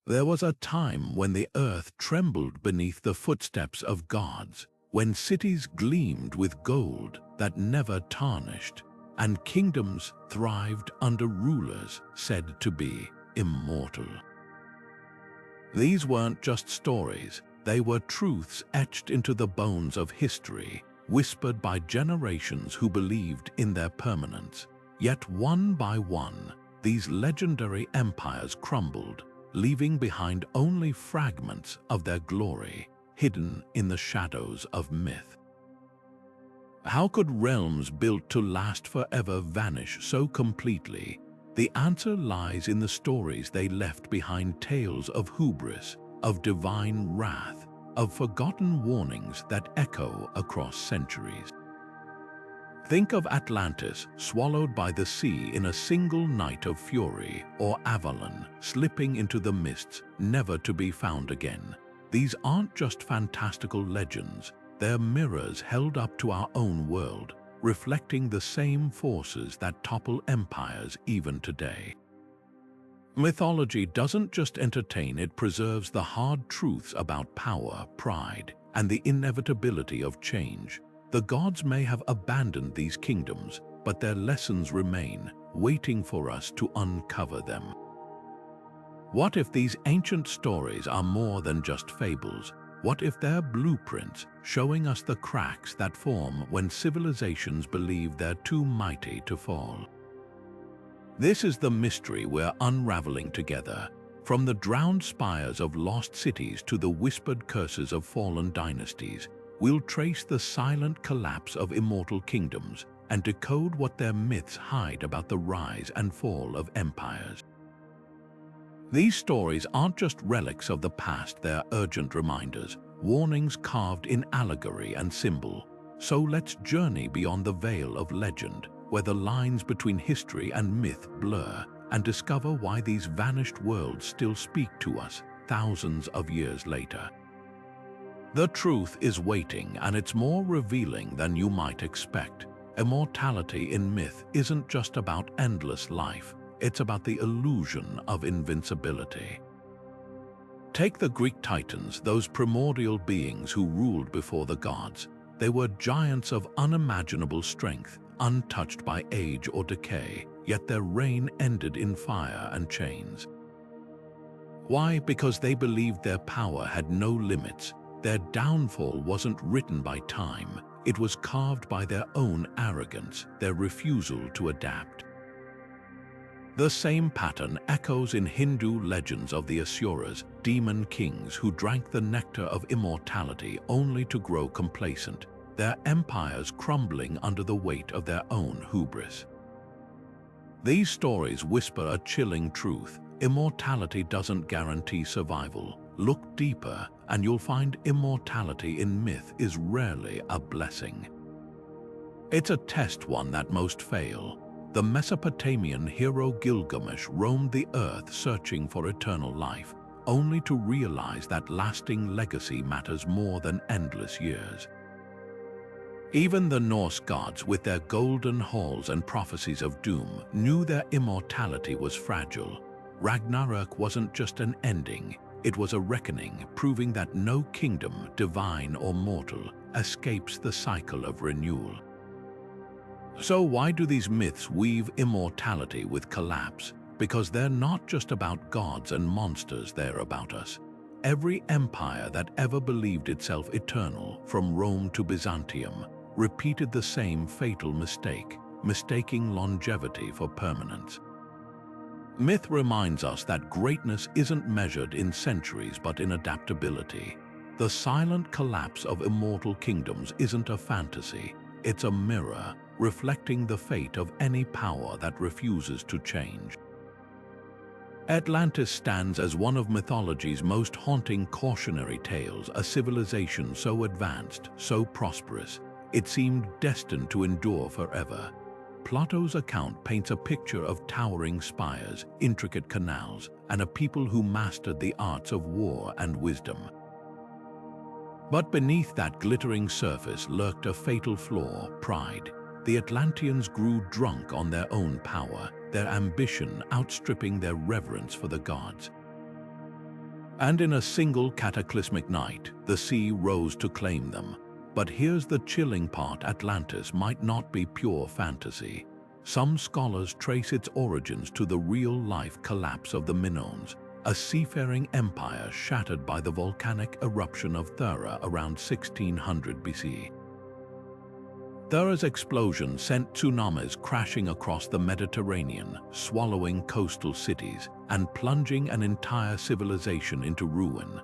There was a time when the earth trembled beneath the footsteps of gods, when cities gleamed with gold that never tarnished, and kingdoms thrived under rulers said to be immortal. These weren't just stories, they were truths etched into the bones of history, whispered by generations who believed in their permanence. Yet one by one, these legendary empires crumbled, leaving behind only fragments of their glory, hidden in the shadows of myth. How could realms built to last forever vanish so completely? The answer lies in the stories they left behind, tales of hubris, of divine wrath, of forgotten warnings that echo across centuries. Think of Atlantis, swallowed by the sea in a single night of fury, or Avalon, slipping into the mists, never to be found again. These aren't just fantastical legends, they're mirrors held up to our own world, reflecting the same forces that topple empires even today. Mythology doesn't just entertain, it preserves the hard truths about power, pride, and the inevitability of change. The gods may have abandoned these kingdoms, but their lessons remain, waiting for us to uncover them. What if these ancient stories are more than just fables? What if they're blueprints, showing us the cracks that form when civilizations believe they're too mighty to fall? This is the mystery we're unraveling together. From the drowned spires of lost cities to the whispered curses of fallen dynasties, we'll trace the silent collapse of immortal kingdoms and decode what their myths hide about the rise and fall of empires. These stories aren't just relics of the past, they're urgent reminders, warnings carved in allegory and symbol. So let's journey beyond the veil of legend, where the lines between history and myth blur, and discover why these vanished worlds still speak to us thousands of years later. The truth is waiting, and it's more revealing than you might expect. Immortality in myth isn't just about endless life, it's about the illusion of invincibility. Take the Greek Titans, those primordial beings who ruled before the gods. They were giants of unimaginable strength, untouched by age or decay, yet their reign ended in fire and chains. Why? Because they believed their power had no limits. Their downfall wasn't written by time, it was carved by their own arrogance, their refusal to adapt. The same pattern echoes in Hindu legends of the Asuras, demon kings who drank the nectar of immortality only to grow complacent, their empires crumbling under the weight of their own hubris. These stories whisper a chilling truth: immortality doesn't guarantee survival. Look deeper, and you'll find immortality in myth is rarely a blessing. It's a test, one that most fail. The Mesopotamian hero Gilgamesh roamed the earth searching for eternal life, only to realize that lasting legacy matters more than endless years. Even the Norse gods, with their golden halls and prophecies of doom, knew their immortality was fragile. Ragnarok wasn't just an ending, it was a reckoning, proving that no kingdom, divine or mortal, escapes the cycle of renewal. So why do these myths weave immortality with collapse? Because they're not just about gods and monsters, they're about us. Every empire that ever believed itself eternal, from Rome to Byzantium, repeated the same fatal mistake, mistaking longevity for permanence. Myth reminds us that greatness isn't measured in centuries but in adaptability. The silent collapse of immortal kingdoms isn't a fantasy, it's a mirror, reflecting the fate of any power that refuses to change. Atlantis stands as one of mythology's most haunting cautionary tales, a civilization so advanced, so prosperous, it seemed destined to endure forever. Plato's account paints a picture of towering spires, intricate canals, and a people who mastered the arts of war and wisdom. But beneath that glittering surface lurked a fatal flaw: pride. The Atlanteans grew drunk on their own power, their ambition outstripping their reverence for the gods. And in a single cataclysmic night, the sea rose to claim them. But here's the chilling part: Atlantis might not be pure fantasy. Some scholars trace its origins to the real-life collapse of the Minoans, a seafaring empire shattered by the volcanic eruption of Thera around 1600 BC. Thera's explosion sent tsunamis crashing across the Mediterranean, swallowing coastal cities and plunging an entire civilization into ruin.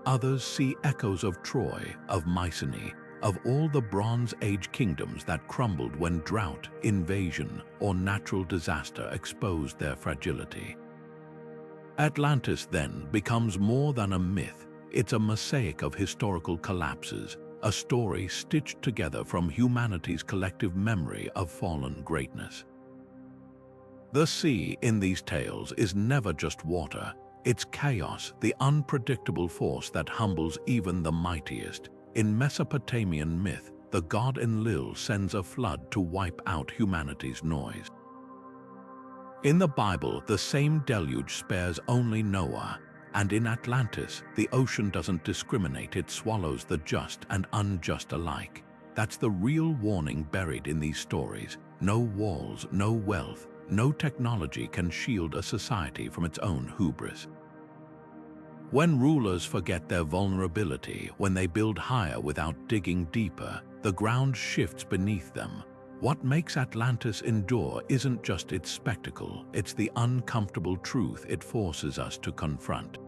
Others see echoes of Troy, of Mycenae, of all the Bronze Age kingdoms that crumbled when drought, invasion, or natural disaster exposed their fragility. Atlantis then becomes more than a myth. It's a mosaic of historical collapses, a story stitched together from humanity's collective memory of fallen greatness. The sea in these tales is never just water. It's chaos, the unpredictable force that humbles even the mightiest. In Mesopotamian myth, the god Enlil sends a flood to wipe out humanity's noise. In the Bible, the same deluge spares only Noah. And in Atlantis, the ocean doesn't discriminate, it swallows the just and unjust alike. That's the real warning buried in these stories. No walls, no wealth, no technology can shield a society from its own hubris. When rulers forget their vulnerability, when they build higher without digging deeper, the ground shifts beneath them. What makes Atlantis endure isn't just its spectacle, it's the uncomfortable truth it forces us to confront.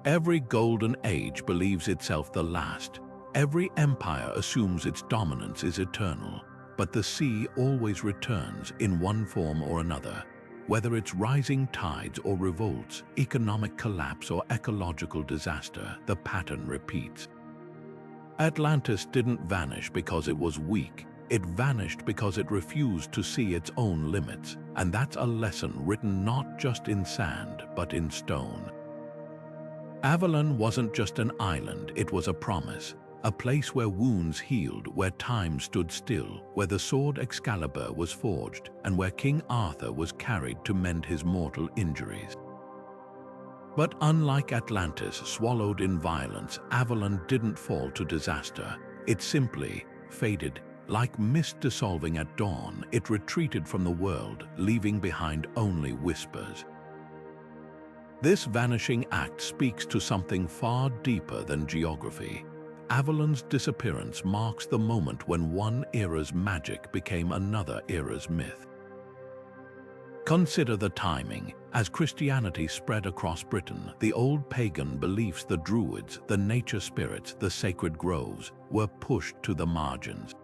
Every golden age believes itself the last. Every empire assumes its dominance is eternal. But the sea always returns in one form or another. Whether it's rising tides or revolts, economic collapse or ecological disaster, the pattern repeats. Atlantis didn't vanish because it was weak. It vanished because it refused to see its own limits, and that's a lesson written not just in sand, but in stone. Avalon wasn't just an island, it was a promise, a place where wounds healed, where time stood still, where the sword Excalibur was forged, and where King Arthur was carried to mend his mortal injuries. But unlike Atlantis, swallowed in violence, Avalon didn't fall to disaster. It simply faded. Like mist dissolving at dawn, it retreated from the world, leaving behind only whispers. This vanishing act speaks to something far deeper than geography. Avalon's disappearance marks the moment when one era's magic became another era's myth. Consider the timing. As Christianity spread across Britain, the old pagan beliefs, the Druids, the nature spirits, the sacred groves, were pushed to the margins.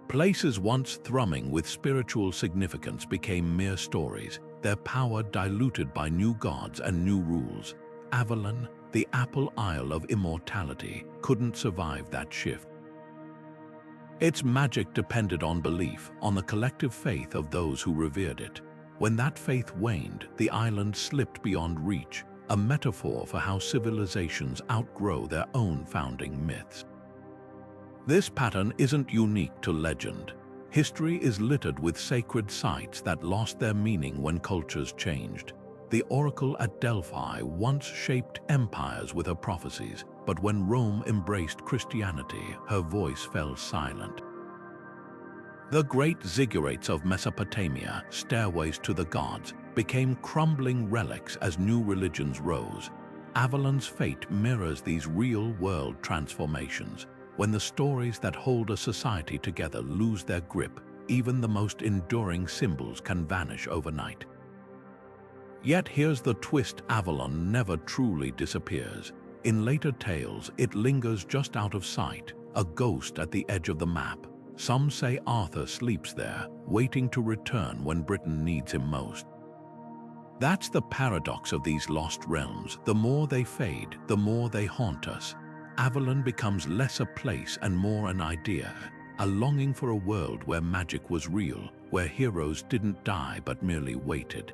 Places once thrumming with spiritual significance became mere stories, their power diluted by new gods and new rules. Avalon, the Apple Isle of immortality, couldn't survive that shift. Its magic depended on belief, on the collective faith of those who revered it. When that faith waned, the island slipped beyond reach, a metaphor for how civilizations outgrow their own founding myths. This pattern isn't unique to legend. History is littered with sacred sites that lost their meaning when cultures changed. The oracle at Delphi once shaped empires with her prophecies, but when Rome embraced Christianity, her voice fell silent. The great ziggurats of Mesopotamia, stairways to the gods, became crumbling relics as new religions rose. Avalon's fate mirrors these real-world transformations. When the stories that hold a society together lose their grip, even the most enduring symbols can vanish overnight. Yet here's the twist: Avalon never truly disappears. In later tales, it lingers just out of sight, a ghost at the edge of the map. Some say Arthur sleeps there, waiting to return when Britain needs him most. That's the paradox of these lost realms. The more they fade, the more they haunt us. Avalon becomes less a place and more an idea, a longing for a world where magic was real, where heroes didn't die but merely waited.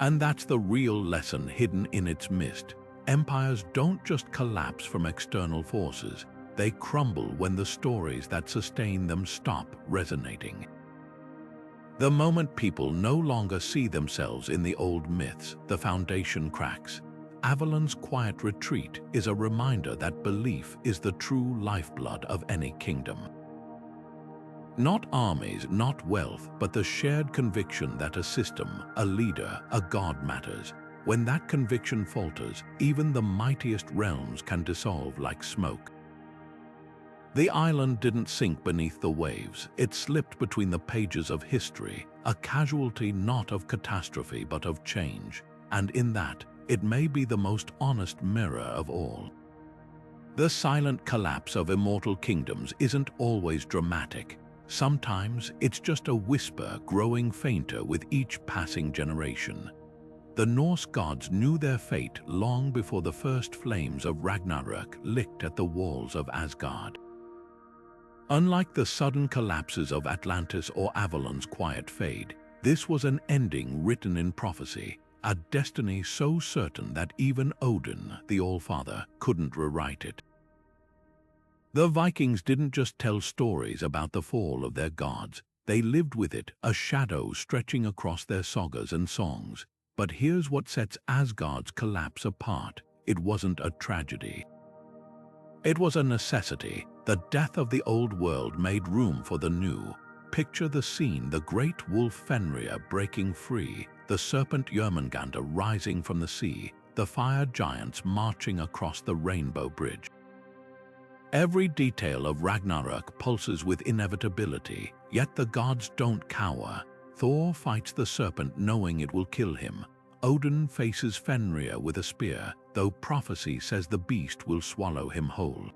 And that's the real lesson hidden in its mist. Empires don't just collapse from external forces, they crumble when the stories that sustain them stop resonating. The moment people no longer see themselves in the old myths, the foundation cracks. Avalon's quiet retreat is a reminder that belief is the true lifeblood of any kingdom. Not armies, not wealth, but the shared conviction that a system, a leader, a god matters. When that conviction falters, even the mightiest realms can dissolve like smoke. The island didn't sink beneath the waves. It slipped between the pages of history, a casualty not of catastrophe but of change. And in that, it may be the most honest mirror of all. The silent collapse of immortal kingdoms isn't always dramatic. Sometimes it's just a whisper growing fainter with each passing generation. The Norse gods knew their fate long before the first flames of Ragnarok licked at the walls of Asgard. Unlike the sudden collapses of Atlantis or Avalon's quiet fade, this was an ending written in prophecy, a destiny so certain that even Odin, the All-Father, couldn't rewrite it. The Vikings didn't just tell stories about the fall of their gods, they lived with it, a shadow stretching across their sagas and songs. But here's what sets Asgard's collapse apart. It wasn't a tragedy. It was a necessity. The death of the old world made room for the new. Picture the scene, the great wolf Fenrir breaking free, the serpent Jörmungandr rising from the sea, the fire giants marching across the rainbow bridge. Every detail of Ragnarok pulses with inevitability, yet the gods don't cower. Thor fights the serpent knowing it will kill him. Odin faces Fenrir with a spear, though prophecy says the beast will swallow him whole.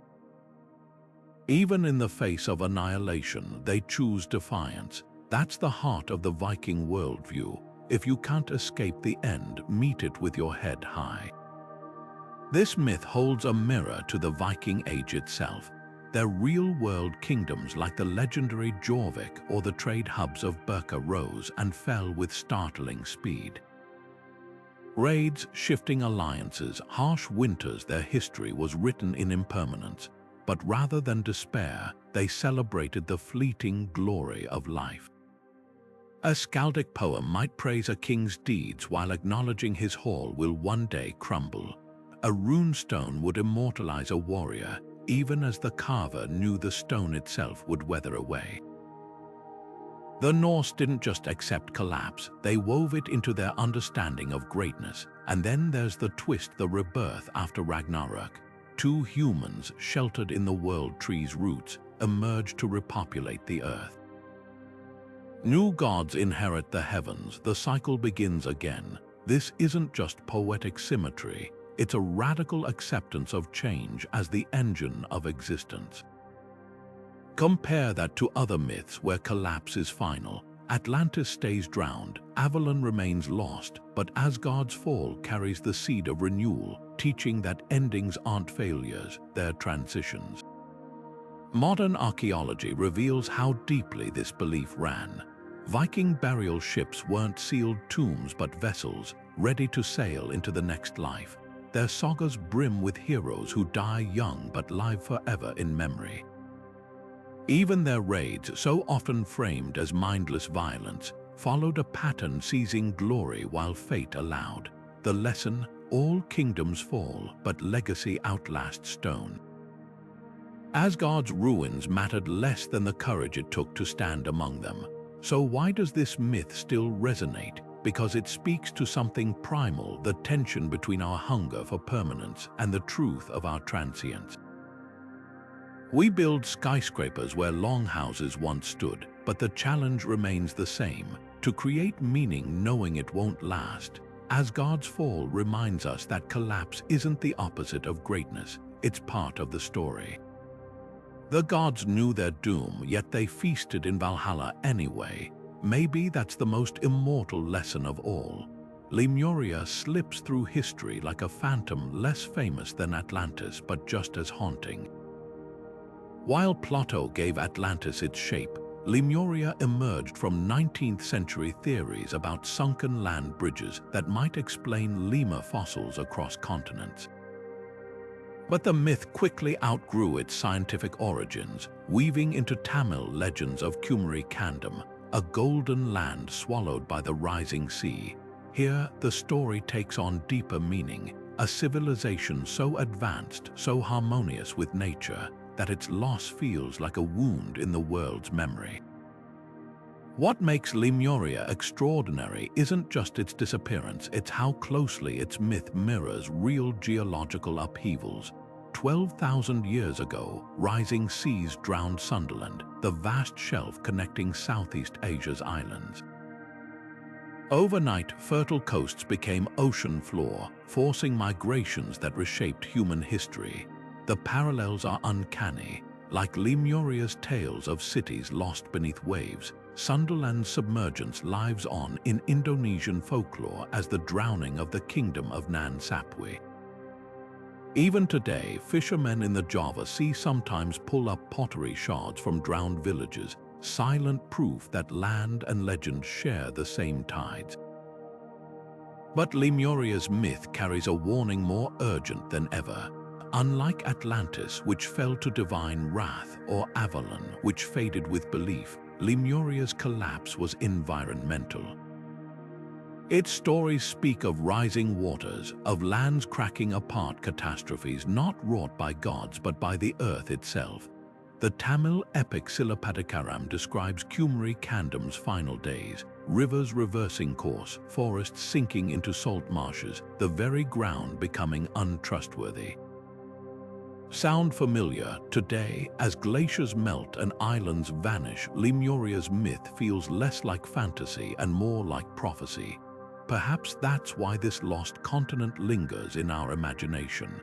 Even in the face of annihilation, they choose defiance. That's the heart of the Viking worldview. If you can't escape the end, meet it with your head high. This myth holds a mirror to the Viking age itself. Their real-world kingdoms like the legendary Jorvik or the trade hubs of Birka rose and fell with startling speed. Raids, shifting alliances, harsh winters, their history was written in impermanence. But rather than despair, they celebrated the fleeting glory of life. A skaldic poem might praise a king's deeds while acknowledging his hall will one day crumble. A runestone would immortalize a warrior, even as the carver knew the stone itself would wither away. The Norse didn't just accept collapse, they wove it into their understanding of greatness. And then there's the twist, the rebirth after Ragnarok. Two humans, sheltered in the world tree's roots, emerge to repopulate the earth. New gods inherit the heavens, the cycle begins again. This isn't just poetic symmetry, it's a radical acceptance of change as the engine of existence. Compare that to other myths where collapse is final. Atlantis stays drowned, Avalon remains lost, but Asgard's fall carries the seed of renewal, teaching that endings aren't failures, they're transitions. Modern archaeology reveals how deeply this belief ran. Viking burial ships weren't sealed tombs but vessels, ready to sail into the next life. Their sagas brim with heroes who die young but live forever in memory. Even their raids, so often framed as mindless violence, followed a pattern seizing glory while fate allowed. The lesson: all kingdoms fall, but legacy outlasts stone. Asgard's ruins mattered less than the courage it took to stand among them. So why does this myth still resonate? Because it speaks to something primal, the tension between our hunger for permanence and the truth of our transience. We build skyscrapers where longhouses once stood, but the challenge remains the same: to create meaning knowing it won't last. Asgard's fall reminds us that collapse isn't the opposite of greatness, it's part of the story. The gods knew their doom, yet they feasted in Valhalla anyway. Maybe that's the most immortal lesson of all. Lemuria slips through history like a phantom, less famous than Atlantis but just as haunting. While Plato gave Atlantis its shape, Lemuria emerged from 19th century theories about sunken land bridges that might explain lemur fossils across continents. But the myth quickly outgrew its scientific origins, weaving into Tamil legends of Cumory Candum, a golden land swallowed by the rising sea. Here, the story takes on deeper meaning, a civilization so advanced, so harmonious with nature, that its loss feels like a wound in the world's memory. What makes Lemuria extraordinary isn't just its disappearance, it's how closely its myth mirrors real geological upheavals. 12,000 years ago, rising seas drowned Sunderland, the vast shelf connecting Southeast Asia's islands. Overnight, fertile coasts became ocean floor, forcing migrations that reshaped human history. The parallels are uncanny. Like Lemuria's tales of cities lost beneath waves, Sunderland's submergence lives on in Indonesian folklore as the drowning of the kingdom of Nan Sapui. Even today, fishermen in the Java Sea sometimes pull up pottery shards from drowned villages, silent proof that land and legend share the same tides. But Lemuria's myth carries a warning more urgent than ever. Unlike Atlantis, which fell to divine wrath, or Avalon, which faded with belief, Lemuria's collapse was environmental. Its stories speak of rising waters, of lands cracking apart, catastrophes not wrought by gods but by the earth itself. The Tamil epic Silappatikaram describes Cumory Candum's final days, rivers reversing course, forests sinking into salt marshes, the very ground becoming untrustworthy. Sound familiar? Today, as glaciers melt and islands vanish, Lemuria's myth feels less like fantasy and more like prophecy. Perhaps that's why this lost continent lingers in our imagination.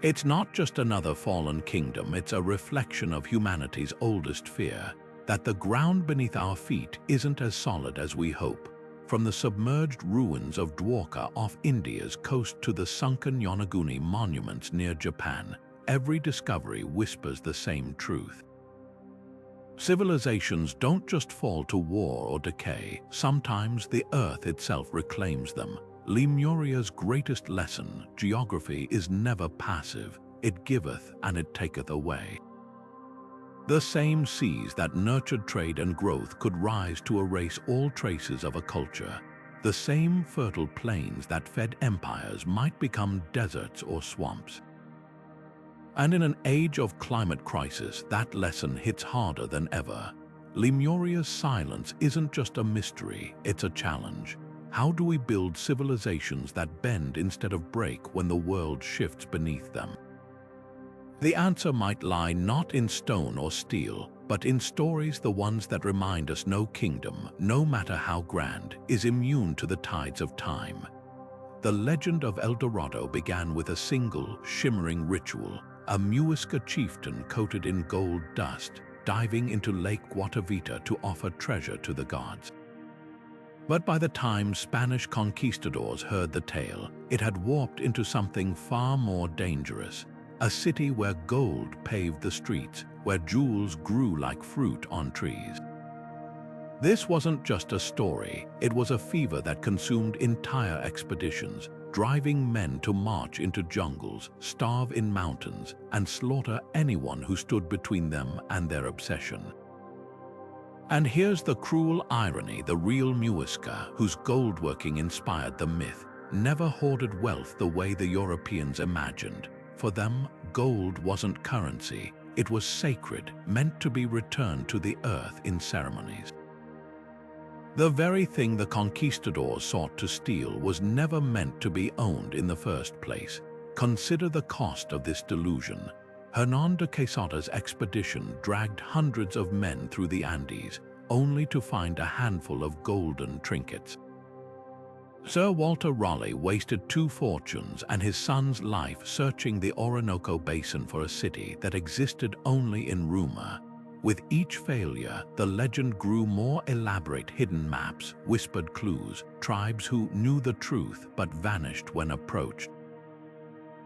It's not just another fallen kingdom, it's a reflection of humanity's oldest fear, that the ground beneath our feet isn't as solid as we hope. From the submerged ruins of Dwarka off India's coast to the sunken Yonaguni monuments near Japan, every discovery whispers the same truth. Civilizations don't just fall to war or decay, sometimes the earth itself reclaims them. Lemuria's greatest lesson, geography, is never passive. It giveth and it taketh away. The same seas that nurtured trade and growth could rise to erase all traces of a culture. The same fertile plains that fed empires might become deserts or swamps. And in an age of climate crisis, that lesson hits harder than ever. Lemuria's silence isn't just a mystery, it's a challenge. How do we build civilizations that bend instead of break when the world shifts beneath them? The answer might lie not in stone or steel, but in stories, the ones that remind us no kingdom, no matter how grand, is immune to the tides of time. The legend of Eldorado began with a single, shimmering ritual, a Muisca chieftain coated in gold dust, diving into Lake Guatavita to offer treasure to the gods. But by the time Spanish conquistadors heard the tale, it had warped into something far more dangerous. A city where gold paved the streets, where jewels grew like fruit on trees. This wasn't just a story, it was a fever that consumed entire expeditions, driving men to march into jungles, starve in mountains, and slaughter anyone who stood between them and their obsession. And here's the cruel irony: the real Muisca, whose goldworking inspired the myth, never hoarded wealth the way the Europeans imagined. For them, gold wasn't currency, it was sacred, meant to be returned to the earth in ceremonies. The very thing the conquistadors sought to steal was never meant to be owned in the first place. Consider the cost of this delusion. Hernán de Quesada's expedition dragged hundreds of men through the Andes, only to find a handful of golden trinkets. Sir Walter Raleigh wasted 2 fortunes and his son's life searching the Orinoco Basin for a city that existed only in rumor. With each failure, the legend grew more elaborate: hidden maps, whispered clues, tribes who knew the truth but vanished when approached.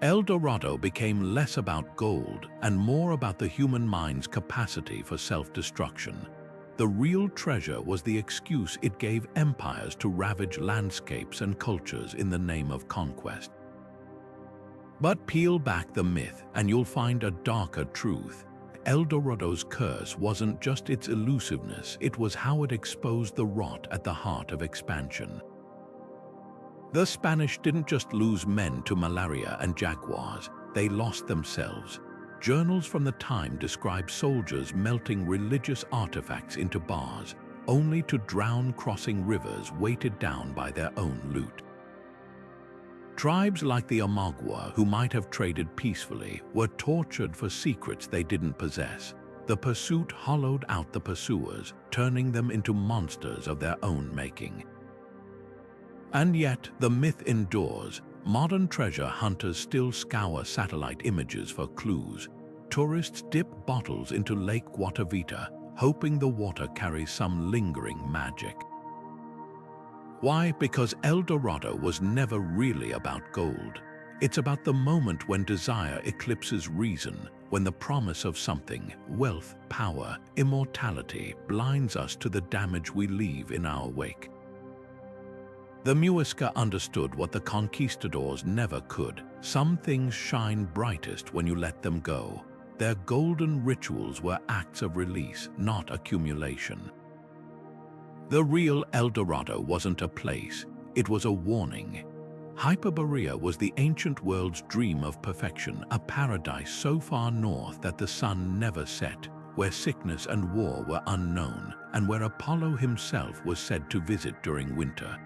Eldorado became less about gold and more about the human mind's capacity for self-destruction. The real treasure was the excuse it gave empires to ravage landscapes and cultures in the name of conquest. But peel back the myth and you'll find a darker truth. Eldorado's curse wasn't just its elusiveness, it was how it exposed the rot at the heart of expansion. The Spanish didn't just lose men to malaria and jaguars, they lost themselves. Journals from the time describe soldiers melting religious artifacts into bars, only to drown crossing rivers weighted down by their own loot. Tribes like the Omagua, who might have traded peacefully, were tortured for secrets they didn't possess. The pursuit hollowed out the pursuers, turning them into monsters of their own making. And yet, the myth endures. Modern treasure hunters still scour satellite images for clues. Tourists dip bottles into Lake Guatavita, hoping the water carries some lingering magic. Why? Because Eldorado was never really about gold. It's about the moment when desire eclipses reason, when the promise of something, wealth, power, immortality, blinds us to the damage we leave in our wake. The Muisca understood what the conquistadors never could. Some things shine brightest when you let them go. Their golden rituals were acts of release, not accumulation. The real Eldorado wasn't a place, it was a warning. Hyperborea was the ancient world's dream of perfection, a paradise so far north that the sun never set, where sickness and war were unknown, and where Apollo himself was said to visit during winter.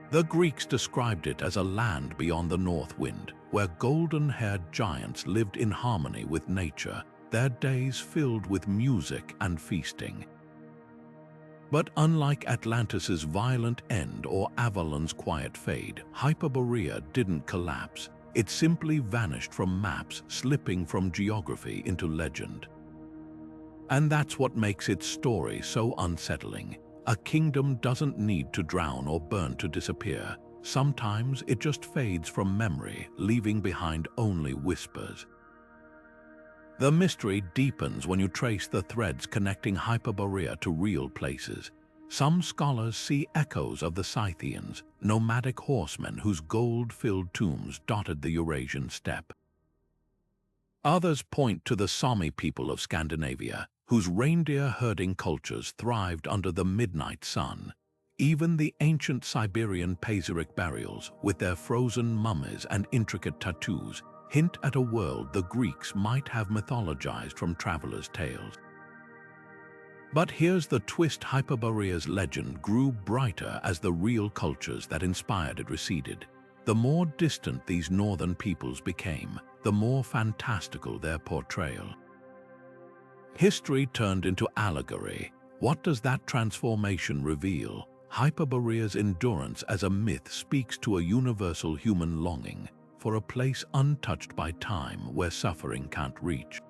The Greeks described it as a land beyond the north wind, where golden-haired giants lived in harmony with nature, their days filled with music and feasting. But unlike Atlantis's violent end or Avalon's quiet fade, Hyperborea didn't collapse. It simply vanished from maps, slipping from geography into legend. And that's what makes its story so unsettling. A kingdom doesn't need to drown or burn to disappear. Sometimes it just fades from memory, leaving behind only whispers. The mystery deepens when you trace the threads connecting Hyperborea to real places. Some scholars see echoes of the Scythians, nomadic horsemen whose gold-filled tombs dotted the Eurasian steppe. Others point to the Sami people of Scandinavia, whose reindeer-herding cultures thrived under the midnight sun. Even the ancient Siberian Pazyryk burials, with their frozen mummies and intricate tattoos, hint at a world the Greeks might have mythologized from travelers' tales. But here's the twist: Hyperborea's legend grew brighter as the real cultures that inspired it receded. The more distant these northern peoples became, the more fantastical their portrayal. History turned into allegory. What does that transformation reveal? Hyperborea's endurance as a myth speaks to a universal human longing for a place untouched by time where suffering can't reach.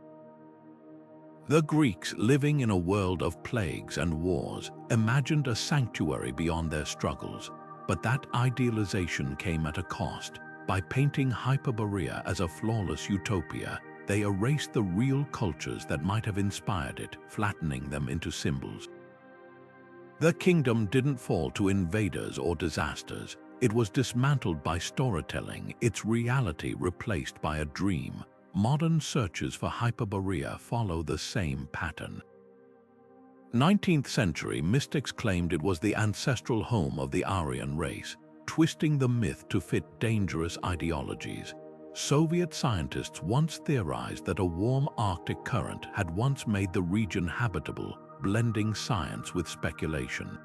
The Greeks, living in a world of plagues and wars, imagined a sanctuary beyond their struggles, but that idealization came at a cost. By painting Hyperborea as a flawless utopia, they erased the real cultures that might have inspired it, flattening them into symbols. The kingdom didn't fall to invaders or disasters. It was dismantled by storytelling, its reality replaced by a dream. Modern searches for Hyperborea follow the same pattern. 19th century mystics claimed it was the ancestral home of the Aryan race, twisting the myth to fit dangerous ideologies. Soviet scientists once theorized that a warm Arctic current had once made the region habitable, blending science with speculation.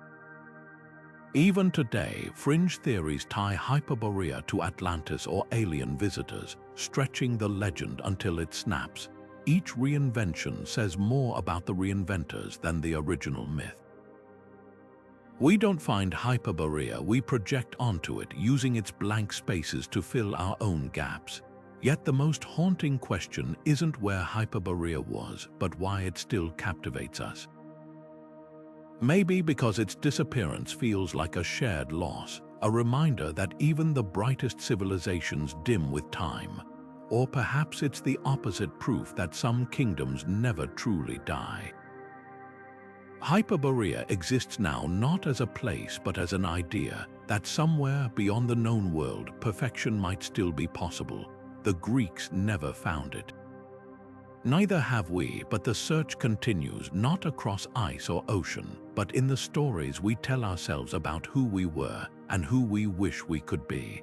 Even today, fringe theories tie Hyperborea to Atlantis or alien visitors, stretching the legend until it snaps. Each reinvention says more about the reinventors than the original myth. We don't find Hyperborea, we project onto it, using its blank spaces to fill our own gaps. Yet the most haunting question isn't where Hyperborea was, but why it still captivates us. Maybe because its disappearance feels like a shared loss, a reminder that even the brightest civilizations dim with time. Or perhaps it's the opposite, proof that some kingdoms never truly die. Hyperborea exists now not as a place but as an idea, that somewhere beyond the known world perfection might still be possible. The Greeks never found it. Neither have we, but the search continues, not across ice or ocean, but in the stories we tell ourselves about who we were and who we wish we could be.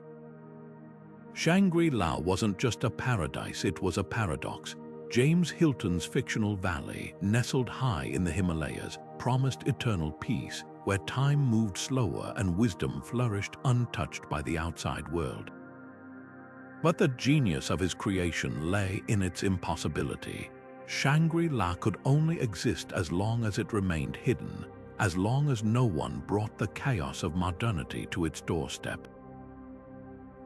Shangri-La wasn't just a paradise, it was a paradox. James Hilton's fictional valley, nestled high in the Himalayas, promised eternal peace, where time moved slower and wisdom flourished untouched by the outside world. But the genius of his creation lay in its impossibility. Shangri-La could only exist as long as it remained hidden, as long as no one brought the chaos of modernity to its doorstep.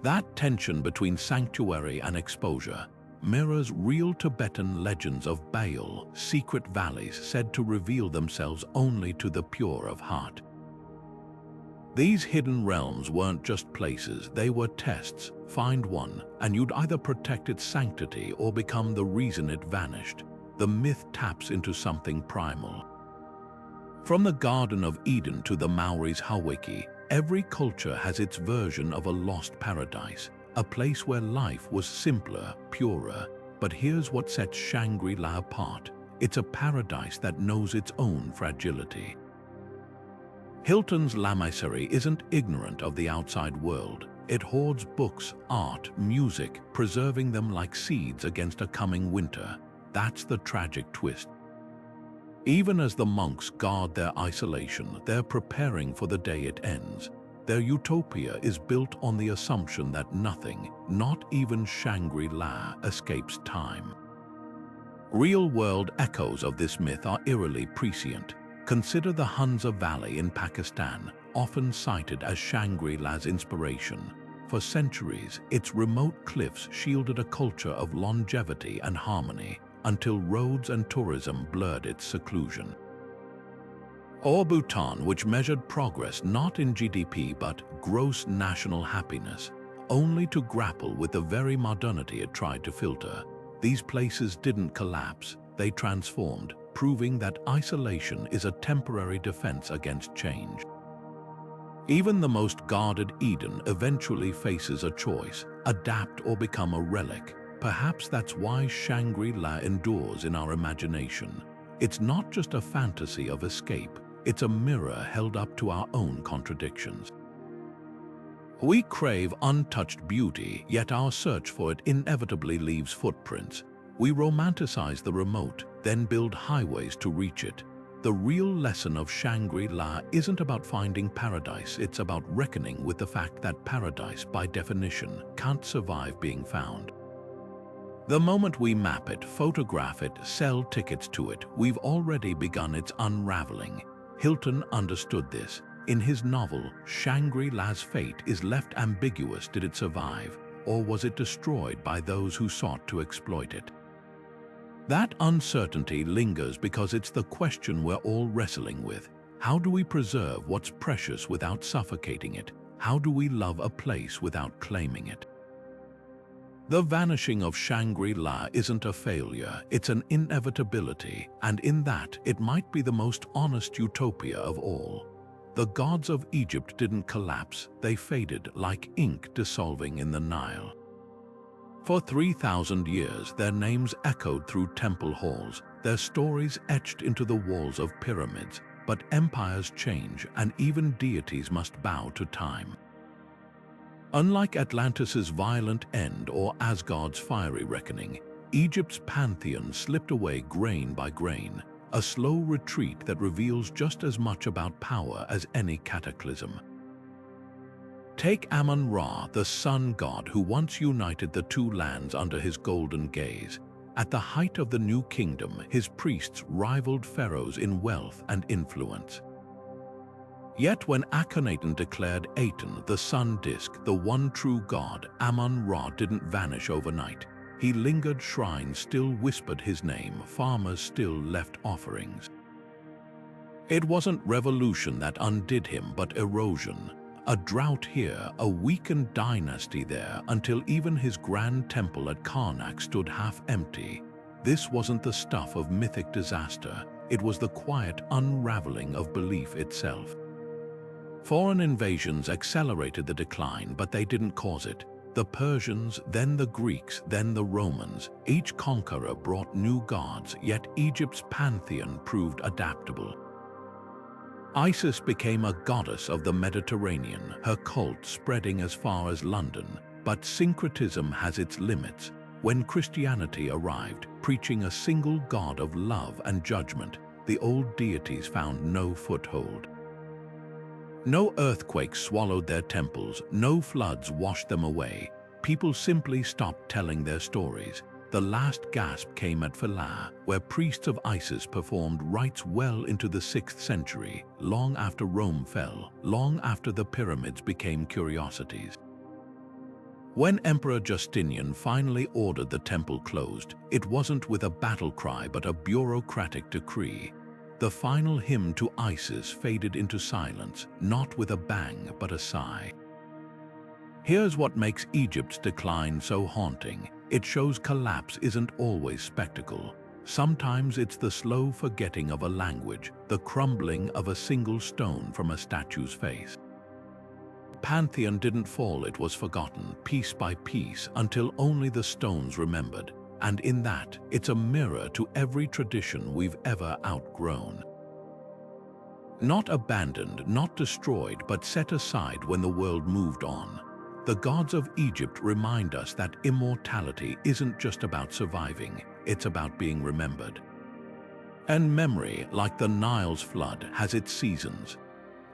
That tension between sanctuary and exposure mirrors real Tibetan legends of Babel, secret valleys said to reveal themselves only to the pure of heart. These hidden realms weren't just places, they were tests. Find one, and you'd either protect its sanctity or become the reason it vanished. The myth taps into something primal. From the Garden of Eden to the Maori's Hawaii, every culture has its version of a lost paradise, a place where life was simpler, purer. But here's what sets Shangri-La apart. It's a paradise that knows its own fragility. Hilton's lamasery isn't ignorant of the outside world. It hoards books, art, music, preserving them like seeds against a coming winter. That's the tragic twist. Even as the monks guard their isolation, they're preparing for the day it ends. Their utopia is built on the assumption that nothing, not even Shangri-La, escapes time. Real-world echoes of this myth are eerily prescient. Consider the Hunza Valley in Pakistan, often cited as Shangri-La's inspiration. For centuries, its remote cliffs shielded a culture of longevity and harmony, until roads and tourism blurred its seclusion. Or Bhutan, which measured progress not in GDP but gross national happiness, only to grapple with the very modernity it tried to filter. These places didn't collapse, they transformed, proving that isolation is a temporary defense against change. Even the most guarded Eden eventually faces a choice: adapt or become a relic. Perhaps that's why Shangri-La endures in our imagination. It's not just a fantasy of escape, it's a mirror held up to our own contradictions. We crave untouched beauty, yet our search for it inevitably leaves footprints. We romanticize the remote, then build highways to reach it. The real lesson of Shangri-La isn't about finding paradise, it's about reckoning with the fact that paradise, by definition, can't survive being found. The moment we map it, photograph it, sell tickets to it, we've already begun its unraveling. Hilton understood this. In his novel, Shangri-La's fate is left ambiguous. Did it survive, or was it destroyed by those who sought to exploit it? That uncertainty lingers because it's the question we're all wrestling with. How do we preserve what's precious without suffocating it? How do we love a place without claiming it? The vanishing of Shangri-La isn't a failure, it's an inevitability, and in that, it might be the most honest utopia of all. The gods of Egypt didn't collapse, they faded like ink dissolving in the Nile. For 3,000 years, their names echoed through temple halls, their stories etched into the walls of pyramids. But empires change, and even deities must bow to time. Unlike Atlantis's violent end or Asgard's fiery reckoning, Egypt's pantheon slipped away grain by grain, a slow retreat that reveals just as much about power as any cataclysm. Take Amun-Ra, the sun god who once united the two lands under his golden gaze. At the height of the New Kingdom, his priests rivaled pharaohs in wealth and influence. Yet when Akhenaten declared Aten, the sun disk, the one true god, Amun-Ra didn't vanish overnight. He lingered, shrines still whispered his name, farmers still left offerings. It wasn't revolution that undid him, but erosion. A drought here, a weakened dynasty there, until even his grand temple at Karnak stood half empty. This wasn't the stuff of mythic disaster, it was the quiet unraveling of belief itself. Foreign invasions accelerated the decline, but they didn't cause it. The Persians, then the Greeks, then the Romans. Each conqueror brought new gods, yet Egypt's pantheon proved adaptable. Isis became a goddess of the Mediterranean, her cult spreading as far as London. But syncretism has its limits. When Christianity arrived, preaching a single god of love and judgment, the old deities found no foothold. No earthquakes swallowed their temples, no floods washed them away. People simply stopped telling their stories. The last gasp came at Philae, where priests of Isis performed rites well into the 6th century, long after Rome fell, long after the pyramids became curiosities. When Emperor Justinian finally ordered the temple closed, it wasn't with a battle cry but a bureaucratic decree. The final hymn to Isis faded into silence, not with a bang but a sigh. Here's what makes Egypt's decline so haunting. It shows collapse isn't always spectacle. Sometimes it's the slow forgetting of a language, the crumbling of a single stone from a statue's face. Pantheon didn't fall, it was forgotten, piece by piece, until only the stones remembered. And in that, it's a mirror to every tradition we've ever outgrown. Not abandoned, not destroyed, but set aside when the world moved on. The gods of Egypt remind us that immortality isn't just about surviving, it's about being remembered. And memory, like the Nile's flood, has its seasons.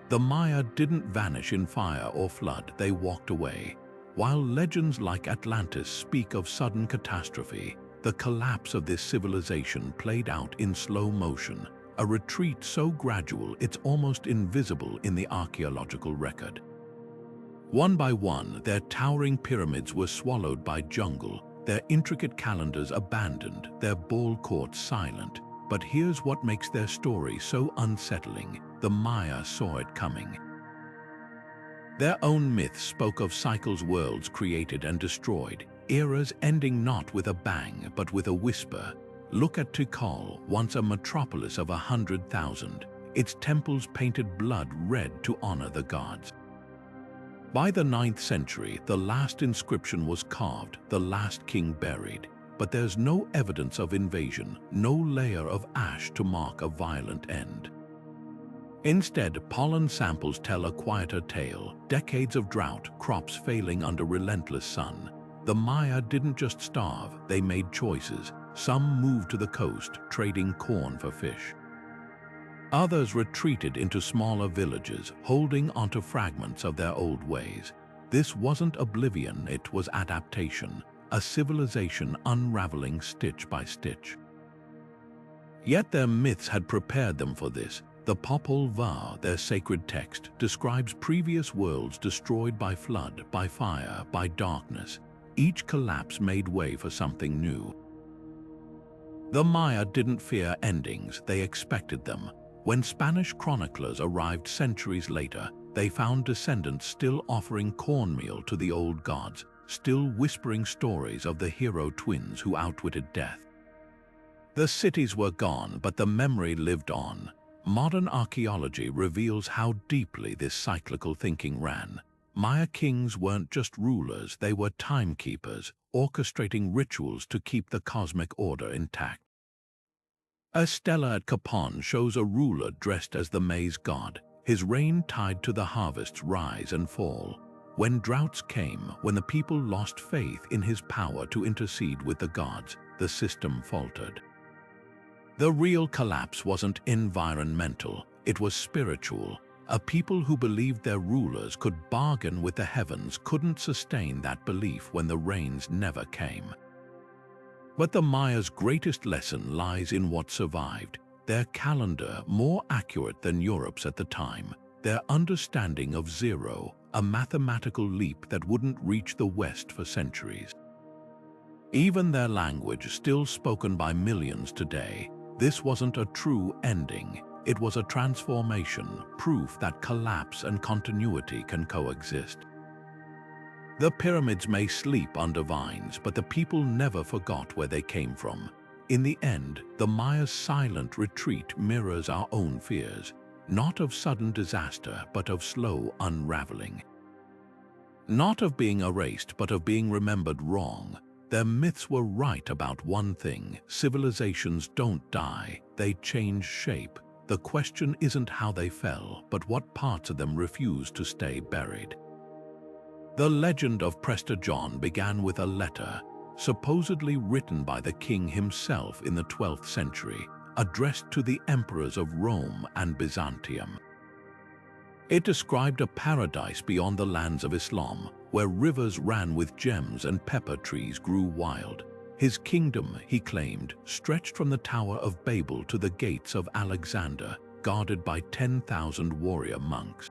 The Maya didn't vanish in fire or flood, they walked away. While legends like Atlantis speak of sudden catastrophe, the collapse of this civilization played out in slow motion, a retreat so gradual it's almost invisible in the archaeological record. One by one, their towering pyramids were swallowed by jungle, their intricate calendars abandoned, their ball courts silent. But here's what makes their story so unsettling. The Maya saw it coming. Their own myths spoke of cycles, worlds created and destroyed, eras ending not with a bang but with a whisper. Look at Tikal, once a metropolis of 100,000, its temples painted blood red to honor the gods. By the 9th century, the last inscription was carved, the last king buried. But there's no evidence of invasion, no layer of ash to mark a violent end. Instead, pollen samples tell a quieter tale, decades of drought, crops failing under relentless sun. The Maya didn't just starve, they made choices. Some moved to the coast, trading corn for fish. Others retreated into smaller villages, holding onto fragments of their old ways. This wasn't oblivion, it was adaptation. A civilization unraveling stitch by stitch. Yet their myths had prepared them for this. The Popol Vuh, their sacred text, describes previous worlds destroyed by flood, by fire, by darkness. Each collapse made way for something new. The Maya didn't fear endings, they expected them. When Spanish chroniclers arrived centuries later, they found descendants still offering cornmeal to the old gods, still whispering stories of the hero twins who outwitted death. The cities were gone, but the memory lived on. Modern archaeology reveals how deeply this cyclical thinking ran. Maya kings weren't just rulers, they were timekeepers, orchestrating rituals to keep the cosmic order intact. A stela at Capon shows a ruler dressed as the maize god, his reign tied to the harvest's rise and fall. When droughts came, when the people lost faith in his power to intercede with the gods, the system faltered. The real collapse wasn't environmental, it was spiritual. A people who believed their rulers could bargain with the heavens couldn't sustain that belief when the rains never came. But the Maya's greatest lesson lies in what survived. Their calendar, more accurate than Europe's at the time, their understanding of zero, a mathematical leap that wouldn't reach the West for centuries. Even their language, still spoken by millions today, this wasn't a true ending. It was a transformation, proof that collapse and continuity can coexist. The pyramids may sleep under vines, but the people never forgot where they came from. In the end, the Maya's silent retreat mirrors our own fears, not of sudden disaster, but of slow unraveling. Not of being erased, but of being remembered wrong. Their myths were right about one thing: civilizations don't die, they change shape. The question isn't how they fell, but what parts of them refuse to stay buried. The legend of Prester John began with a letter, supposedly written by the king himself in the 12th century, addressed to the emperors of Rome and Byzantium. It described a paradise beyond the lands of Islam, where rivers ran with gems and pepper trees grew wild. His kingdom, he claimed, stretched from the Tower of Babel to the gates of Alexandria, guarded by 10,000 warrior monks.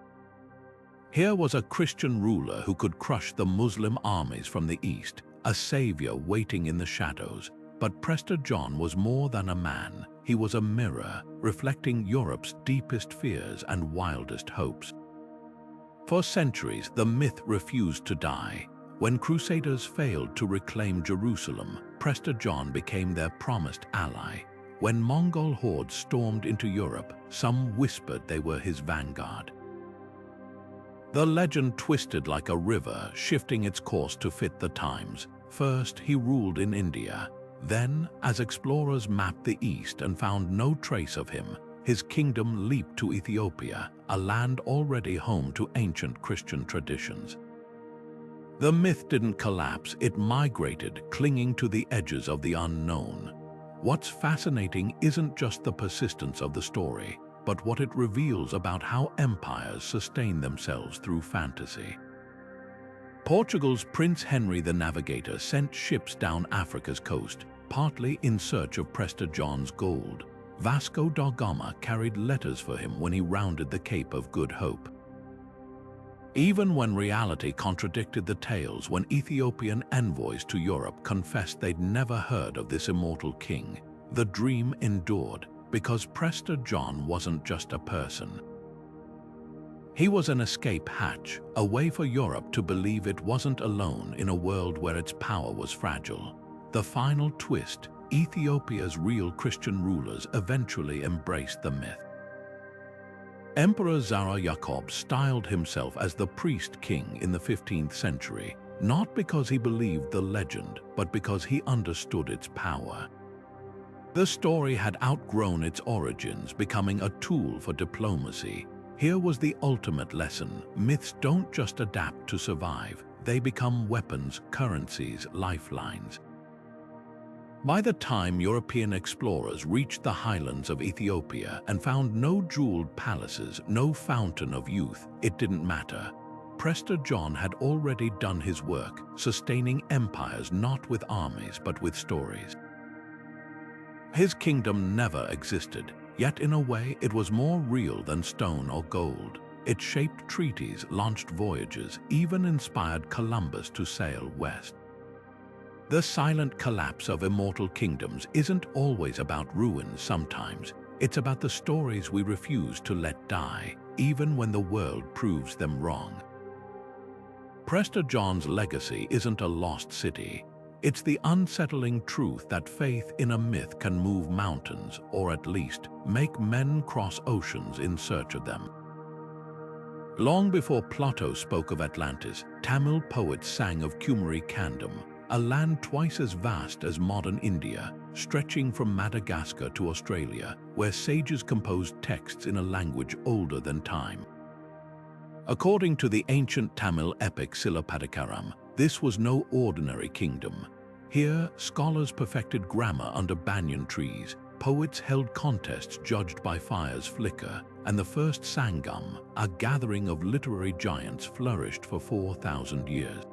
Here was a Christian ruler who could crush the Muslim armies from the east, a savior waiting in the shadows. But Prester John was more than a man. He was a mirror, reflecting Europe's deepest fears and wildest hopes. For centuries, the myth refused to die. When crusaders failed to reclaim Jerusalem, Prester John became their promised ally. When Mongol hordes stormed into Europe, some whispered they were his vanguard. The legend twisted like a river, shifting its course to fit the times. First, he ruled in India. Then, as explorers mapped the east and found no trace of him, his kingdom leaped to Ethiopia, a land already home to ancient Christian traditions. The myth didn't collapse, it migrated, clinging to the edges of the unknown. What's fascinating isn't just the persistence of the story, but what it reveals about how empires sustain themselves through fantasy. Portugal's Prince Henry the Navigator sent ships down Africa's coast, partly in search of Prester John's gold. Vasco da Gama carried letters for him when he rounded the Cape of Good Hope. Even when reality contradicted the tales, when Ethiopian envoys to Europe confessed they'd never heard of this immortal king, the dream endured, because Prester John wasn't just a person. He was an escape hatch, a way for Europe to believe it wasn't alone in a world where its power was fragile. The final twist: Ethiopia's real Christian rulers eventually embraced the myth. Emperor Zara Yacob styled himself as the priest king in the 15th century, not because he believed the legend, but because he understood its power. The story had outgrown its origins, becoming a tool for diplomacy. Here was the ultimate lesson: myths don't just adapt to survive, they become weapons, currencies, lifelines. By the time European explorers reached the highlands of Ethiopia and found no jeweled palaces, no fountain of youth, it didn't matter. Prester John had already done his work, sustaining empires not with armies but with stories. His kingdom never existed, yet in a way it was more real than stone or gold. It shaped treaties, launched voyages, even inspired Columbus to sail west. The silent collapse of immortal kingdoms isn't always about ruins. Sometimes it's about the stories we refuse to let die, even when the world proves them wrong. Prester John's legacy isn't a lost city. It's the unsettling truth that faith in a myth can move mountains, or at least make men cross oceans in search of them. Long before Plato spoke of Atlantis, Tamil poets sang of Cumory Candum, a land twice as vast as modern India, stretching from Madagascar to Australia, where sages composed texts in a language older than time. According to the ancient Tamil epic Silappatikaram, this was no ordinary kingdom. Here, scholars perfected grammar under banyan trees, poets held contests judged by fire's flicker, and the first Sangam, a gathering of literary giants, flourished for 4,000 years.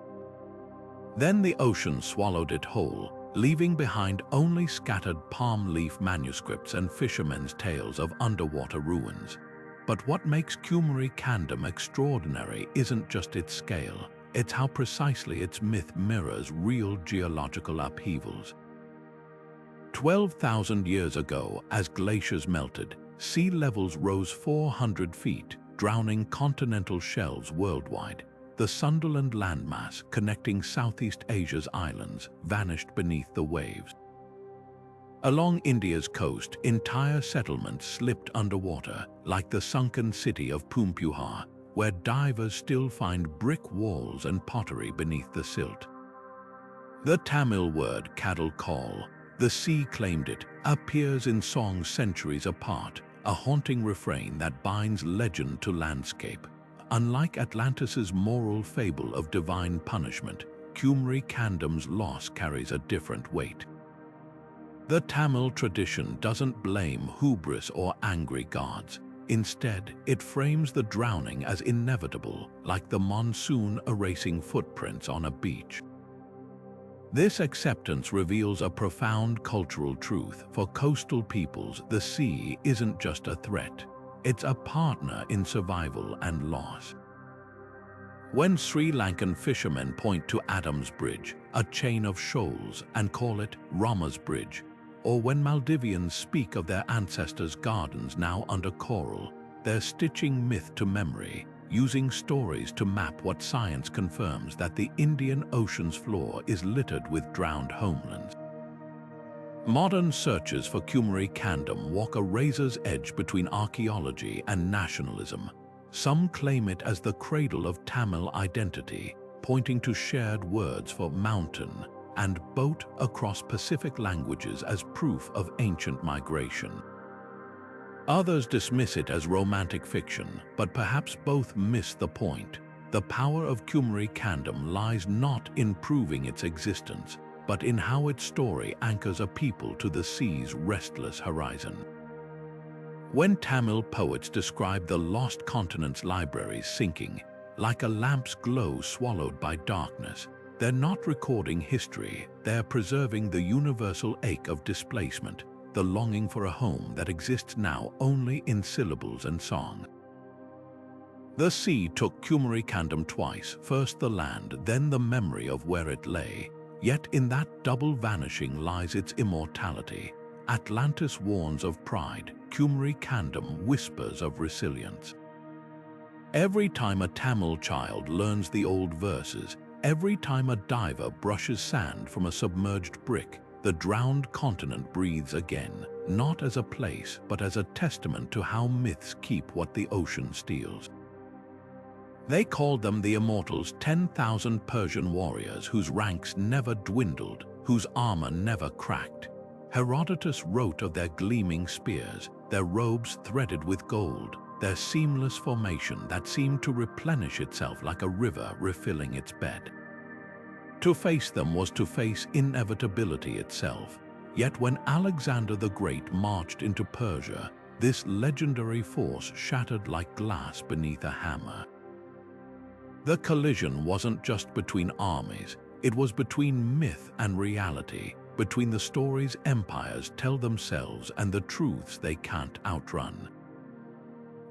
Then the ocean swallowed it whole, leaving behind only scattered palm leaf manuscripts and fishermen's tales of underwater ruins. But what makes Cumory Candum extraordinary isn't just its scale, it's how precisely its myth mirrors real geological upheavals. 12,000 years ago, as glaciers melted, sea levels rose 400 feet, drowning continental shelves worldwide. The Sunderland landmass connecting Southeast Asia's islands vanished beneath the waves. Along India's coast, entire settlements slipped underwater, like the sunken city of Pumpuhar, where divers still find brick walls and pottery beneath the silt. The Tamil word "Kadal Call," the sea claimed it, appears in songs centuries apart, a haunting refrain that binds legend to landscape. Unlike Atlantis's moral fable of divine punishment, Cumory Candum's loss carries a different weight. The Tamil tradition doesn't blame hubris or angry gods. Instead, it frames the drowning as inevitable, like the monsoon erasing footprints on a beach. This acceptance reveals a profound cultural truth. For coastal peoples, the sea isn't just a threat. It's a partner in survival and loss. When Sri Lankan fishermen point to Adam's Bridge, a chain of shoals, and call it Rama's Bridge, or when Maldivians speak of their ancestors' gardens now under coral, they're stitching myth to memory, using stories to map what science confirms, that the Indian Ocean's floor is littered with drowned homelands. Modern searchers for Cumory Candum walk a razor's edge between archaeology and nationalism. Some claim it as the cradle of Tamil identity, pointing to shared words for mountain and boat across Pacific languages as proof of ancient migration. Others dismiss it as romantic fiction, but perhaps both miss the point. The power of Cumory Candum lies not in proving its existence, but in how its story anchors a people to the sea's restless horizon. When Tamil poets describe the lost continent's libraries sinking, like a lamp's glow swallowed by darkness, they're not recording history, they're preserving the universal ache of displacement, the longing for a home that exists now only in syllables and song. The sea took Cumory Candum twice, first the land, then the memory of where it lay. Yet in that double vanishing lies its immortality. Atlantis warns of pride, Cumory Candum whispers of resilience. Every time a Tamil child learns the old verses, every time a diver brushes sand from a submerged brick, the drowned continent breathes again, not as a place, but as a testament to how myths keep what the ocean steals. They called them the Immortals, 10,000 Persian warriors whose ranks never dwindled, whose armor never cracked. Herodotus wrote of their gleaming spears, their robes threaded with gold, their seamless formation that seemed to replenish itself like a river refilling its bed. To face them was to face inevitability itself. Yet when Alexander the Great marched into Persia, this legendary force shattered like glass beneath a hammer. The collision wasn't just between armies, it was between myth and reality, between the stories empires tell themselves and the truths they can't outrun.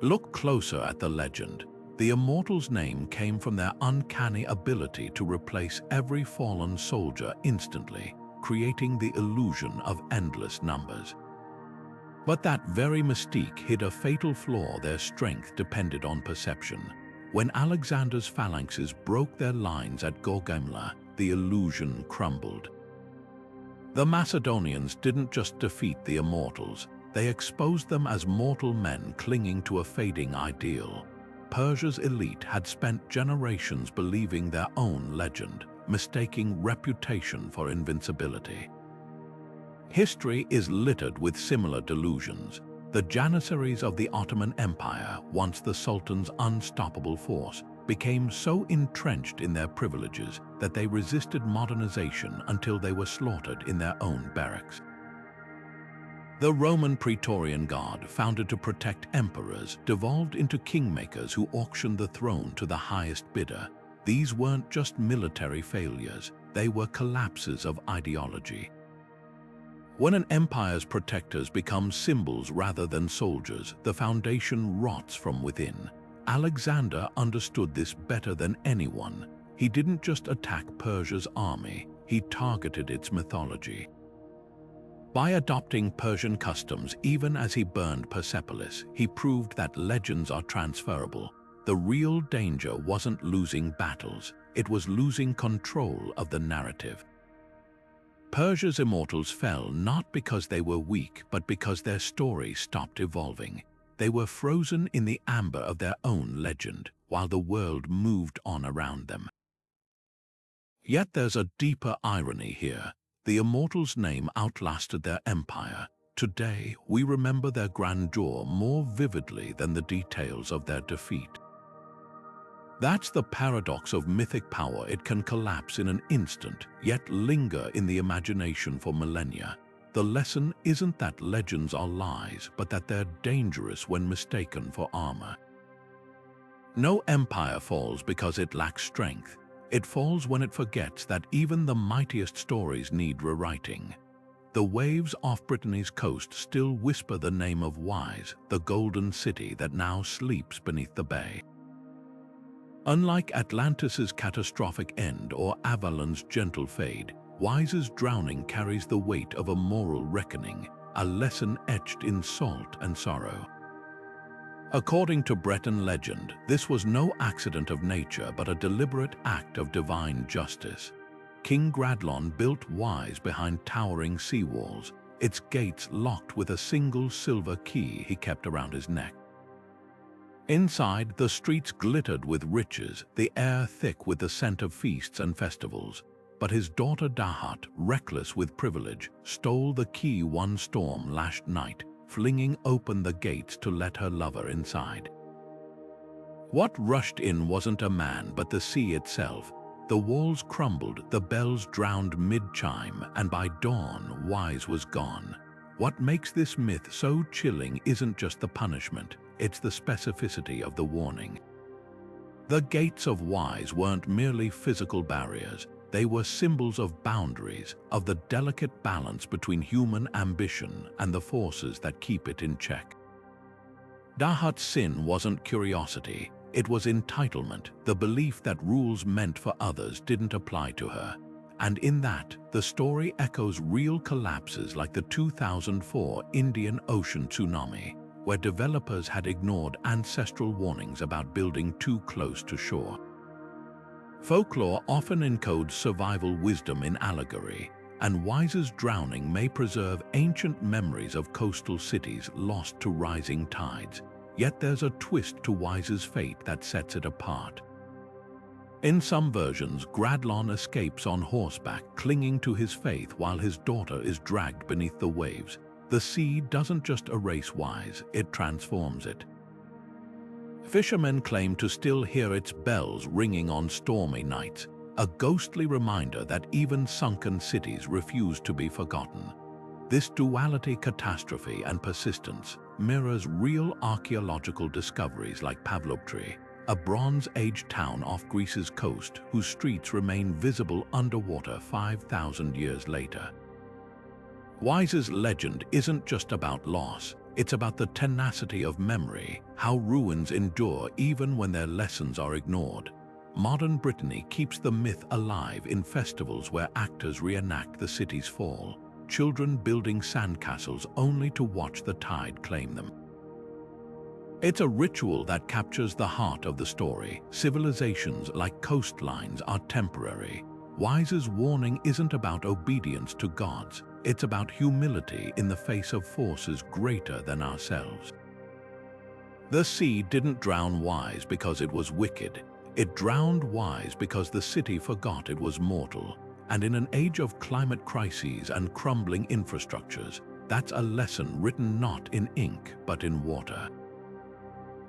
Look closer at the legend. The Immortals' name came from their uncanny ability to replace every fallen soldier instantly, creating the illusion of endless numbers. But that very mystique hid a fatal flaw. Their strength depended on perception. When Alexander's phalanxes broke their lines at Gaugamela, the illusion crumbled. The Macedonians didn't just defeat the Immortals, they exposed them as mortal men clinging to a fading ideal. Persia's elite had spent generations believing their own legend, mistaking reputation for invincibility. History is littered with similar delusions. The Janissaries of the Ottoman Empire, once the Sultan's unstoppable force, became so entrenched in their privileges that they resisted modernization until they were slaughtered in their own barracks. The Roman Praetorian Guard, founded to protect emperors, devolved into kingmakers who auctioned the throne to the highest bidder. These weren't just military failures, they were collapses of ideology. When an empire's protectors become symbols rather than soldiers, the foundation rots from within. Alexander understood this better than anyone. He didn't just attack Persia's army, he targeted its mythology. By adopting Persian customs even as he burned Persepolis, he proved that legends are transferable. The real danger wasn't losing battles, it was losing control of the narrative. Persia's Immortals fell not because they were weak, but because their story stopped evolving. They were frozen in the amber of their own legend, while the world moved on around them. Yet there's a deeper irony here. The Immortals' name outlasted their empire. Today, we remember their grandeur more vividly than the details of their defeat. That's the paradox of mythic power. It can collapse in an instant, yet linger in the imagination for millennia. The lesson isn't that legends are lies, but that they're dangerous when mistaken for armor. No empire falls because it lacks strength. It falls when it forgets that even the mightiest stories need rewriting. The waves off Brittany's coast still whisper the name of Wise, the golden city that now sleeps beneath the bay. Unlike Atlantis's catastrophic end or Avalon's gentle fade, Wise's drowning carries the weight of a moral reckoning, a lesson etched in salt and sorrow. According to Breton legend, this was no accident of nature but a deliberate act of divine justice. King Gradlon built Wise behind towering seawalls, its gates locked with a single silver key he kept around his neck. Inside, the streets glittered with riches, the air thick with the scent of feasts and festivals. But his daughter Dahat, reckless with privilege, stole the key one storm-lashed night, flinging open the gates to let her lover inside. What rushed in wasn't a man but the sea itself. The walls crumbled, the bells drowned mid-chime, and by dawn, Wise was gone. What makes this myth so chilling isn't just the punishment, it's the specificity of the warning. The gates of Wise weren't merely physical barriers. They were symbols of boundaries, of the delicate balance between human ambition and the forces that keep it in check. Dahat's sin wasn't curiosity, it was entitlement, the belief that rules meant for others didn't apply to her. And in that, the story echoes real collapses like the 2004 Indian Ocean tsunami, where developers had ignored ancestral warnings about building too close to shore. Folklore often encodes survival wisdom in allegory, and Wise's drowning may preserve ancient memories of coastal cities lost to rising tides. Yet there's a twist to Wise's fate that sets it apart. In some versions, Gradlon escapes on horseback, clinging to his faith while his daughter is dragged beneath the waves. The sea doesn't just erase Wise, it transforms it. Fishermen claim to still hear its bells ringing on stormy nights, a ghostly reminder that even sunken cities refuse to be forgotten. This duality, catastrophe and persistence, mirrors real archaeological discoveries like Pavloptri, a Bronze Age town off Greece's coast whose streets remain visible underwater 5,000 years later. Wise's legend isn't just about loss. It's about the tenacity of memory, how ruins endure even when their lessons are ignored. Modern Brittany keeps the myth alive in festivals where actors reenact the city's fall, children building sandcastles only to watch the tide claim them. It's a ritual that captures the heart of the story. Civilizations like coastlines are temporary. Wise's warning isn't about obedience to gods. It's about humility in the face of forces greater than ourselves. The sea didn't drown Wise because it was wicked. It drowned Wise because the city forgot it was mortal. And in an age of climate crises and crumbling infrastructures, that's a lesson written not in ink but in water.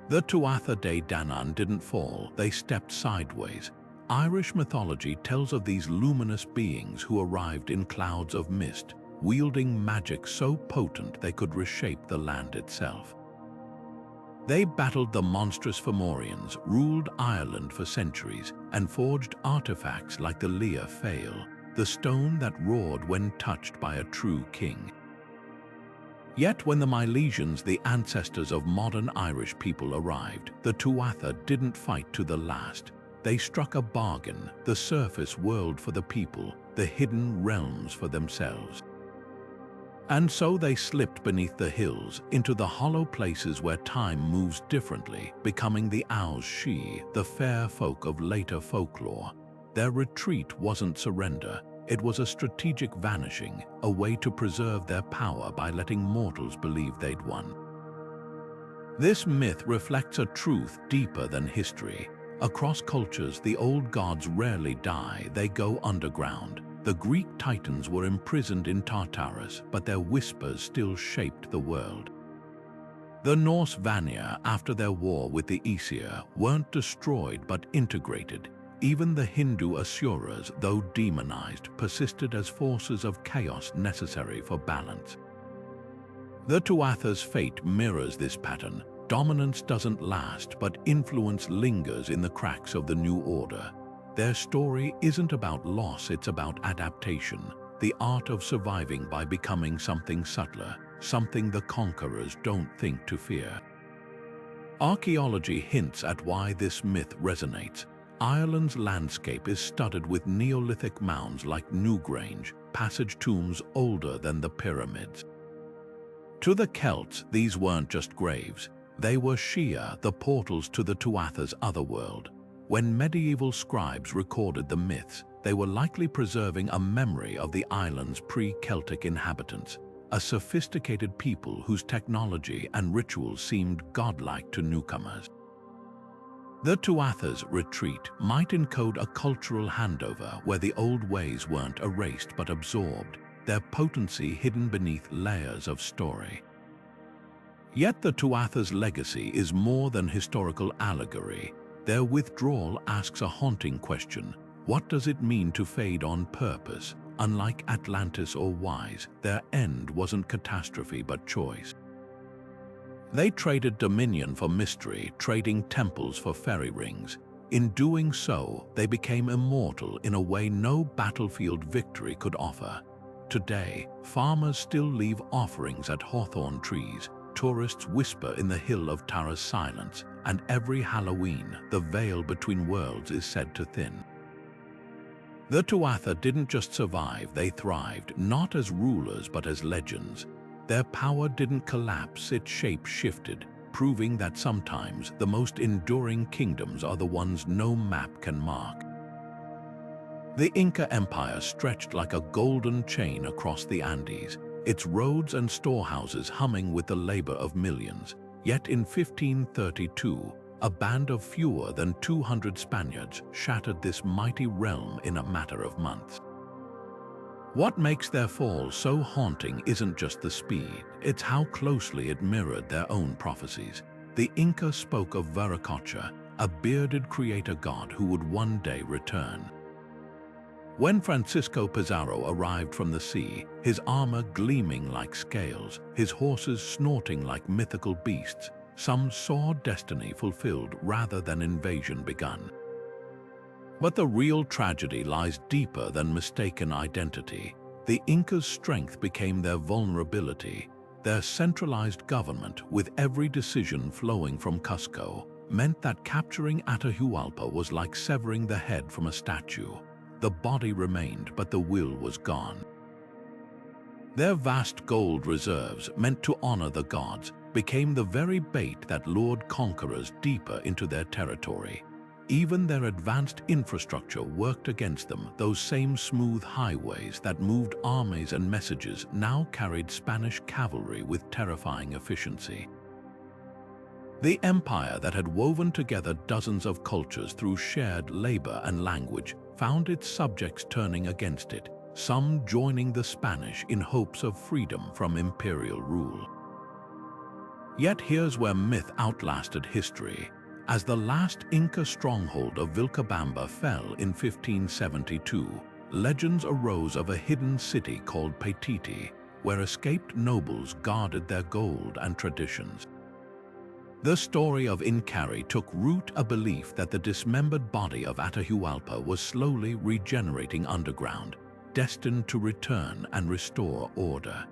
The Tuatha De Danan didn't fall, they stepped sideways. Irish mythology tells of these luminous beings who arrived in clouds of mist, wielding magic so potent they could reshape the land itself. They battled the monstrous Fomorians, ruled Ireland for centuries, and forged artifacts like the Lia Fail, the stone that roared when touched by a true king. Yet when the Milesians, the ancestors of modern Irish people, arrived, the Tuatha didn't fight to the last. They struck a bargain, the surface world for the people, the hidden realms for themselves. And so they slipped beneath the hills, into the hollow places where time moves differently, becoming the Owl's She, the fair folk of later folklore. Their retreat wasn't surrender, it was a strategic vanishing, a way to preserve their power by letting mortals believe they'd won. This myth reflects a truth deeper than history. Across cultures, the old gods rarely die, they go underground. The Greek titans were imprisoned in Tartarus, but their whispers still shaped the world. The Norse Vanir, after their war with the Aesir, weren't destroyed but integrated. Even the Hindu Asuras, though demonized, persisted as forces of chaos necessary for balance. The Tuatha's fate mirrors this pattern. Dominance doesn't last, but influence lingers in the cracks of the new order. Their story isn't about loss, it's about adaptation, the art of surviving by becoming something subtler, something the conquerors don't think to fear. Archaeology hints at why this myth resonates. Ireland's landscape is studded with Neolithic mounds like Newgrange, passage tombs older than the pyramids. To the Celts, these weren't just graves. They were Shia, the portals to the Tuatha's otherworld. When medieval scribes recorded the myths, they were likely preserving a memory of the island's pre-Celtic inhabitants, a sophisticated people whose technology and rituals seemed godlike to newcomers. The Tuatha's retreat might encode a cultural handover where the old ways weren't erased but absorbed, their potency hidden beneath layers of story. Yet the Tuatha's legacy is more than historical allegory. Their withdrawal asks a haunting question. What does it mean to fade on purpose? Unlike Atlantis or Wise, their end wasn't catastrophe but choice. They traded dominion for mystery, trading temples for fairy rings. In doing so, they became immortal in a way no battlefield victory could offer. Today, farmers still leave offerings at hawthorn trees, tourists whisper in the Hill of Tara's silence, and every Halloween, the veil between worlds is said to thin. The Tuatha didn't just survive, they thrived, not as rulers but as legends. Their power didn't collapse, its shape shifted, proving that sometimes the most enduring kingdoms are the ones no map can mark. The Inca Empire stretched like a golden chain across the Andes, its roads and storehouses humming with the labor of millions. Yet in 1532, a band of fewer than 200 Spaniards shattered this mighty realm in a matter of months. What makes their fall so haunting isn't just the speed, it's how closely it mirrored their own prophecies. The Inca spoke of Viracocha, a bearded creator god who would one day return. When Francisco Pizarro arrived from the sea, his armor gleaming like scales, his horses snorting like mythical beasts, some saw destiny fulfilled rather than invasion begun. But the real tragedy lies deeper than mistaken identity. The Incas' strength became their vulnerability. Their centralized government, with every decision flowing from Cusco, meant that capturing Atahualpa was like severing the head from a statue. The body remained, but the will was gone. Their vast gold reserves, meant to honor the gods, became the very bait that lured conquerors deeper into their territory. Even their advanced infrastructure worked against them. Those same smooth highways that moved armies and messages now carried Spanish cavalry with terrifying efficiency. The empire that had woven together dozens of cultures through shared labor and language found its subjects turning against it, some joining the Spanish in hopes of freedom from imperial rule. Yet here's where myth outlasted history. As the last Inca stronghold of Vilcabamba fell in 1572, legends arose of a hidden city called Paititi, where escaped nobles guarded their gold and traditions. The story of Incarri took root, a belief that the dismembered body of Atahualpa was slowly regenerating underground, destined to return and restore order.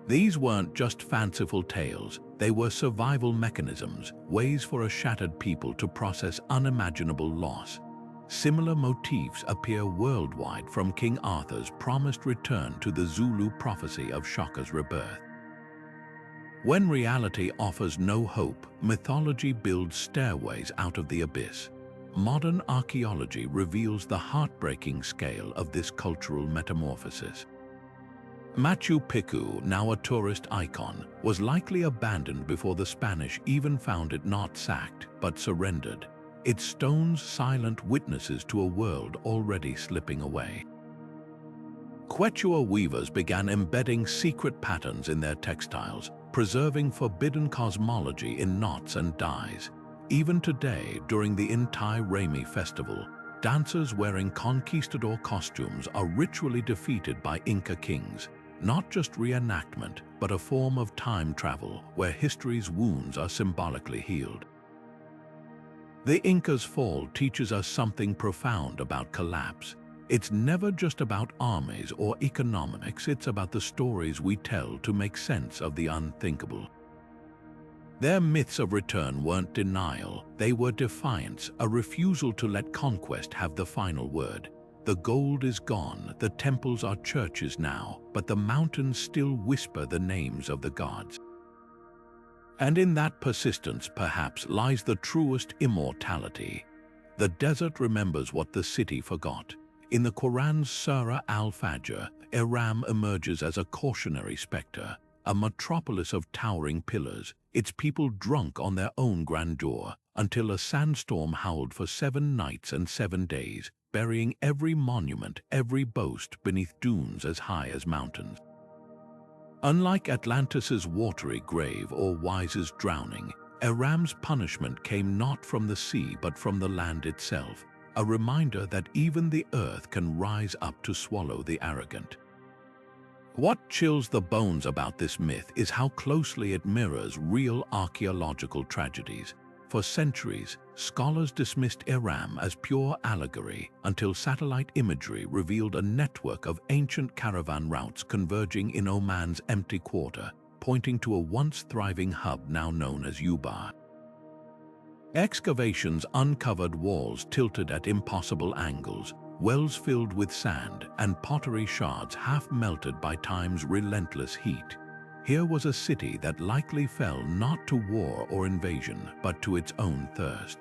These weren't just fanciful tales, they were survival mechanisms, ways for a shattered people to process unimaginable loss. Similar motifs appear worldwide, from King Arthur's promised return to the Zulu prophecy of Shaka's rebirth. When reality offers no hope, mythology builds stairways out of the abyss. Modern archaeology reveals the heartbreaking scale of this cultural metamorphosis. Machu Picchu, now a tourist icon, was likely abandoned before the Spanish even found it, not sacked, but surrendered. Its stones silent witnesses to a world already slipping away. Quechua weavers began embedding secret patterns in their textiles, preserving forbidden cosmology in knots and dyes. Even today, during the Inti Raymi festival, dancers wearing conquistador costumes are ritually defeated by Inca kings. Not just reenactment, but a form of time travel where history's wounds are symbolically healed. The Inca's fall teaches us something profound about collapse. It's never just about armies or economics, it's about the stories we tell to make sense of the unthinkable. Their myths of return weren't denial, they were defiance, a refusal to let conquest have the final word. The gold is gone, the temples are churches now, but the mountains still whisper the names of the gods. And in that persistence, perhaps, lies the truest immortality. The desert remembers what the city forgot. In the Quran's Surah al-Fajr, Aram emerges as a cautionary spectre, a metropolis of towering pillars, its people drunk on their own grandeur, until a sandstorm howled for 7 nights and 7 days, burying every monument, every boast beneath dunes as high as mountains. Unlike Atlantis's watery grave or Wise's drowning, Aram's punishment came not from the sea but from the land itself, a reminder that even the earth can rise up to swallow the arrogant. What chills the bones about this myth is how closely it mirrors real archaeological tragedies. For centuries, scholars dismissed Aram as pure allegory until satellite imagery revealed a network of ancient caravan routes converging in Oman's empty quarter, pointing to a once thriving hub now known as Yuba. Excavations uncovered walls tilted at impossible angles, wells filled with sand, and pottery shards half melted by time's relentless heat. Here was a city that likely fell not to war or invasion, but to its own thirst.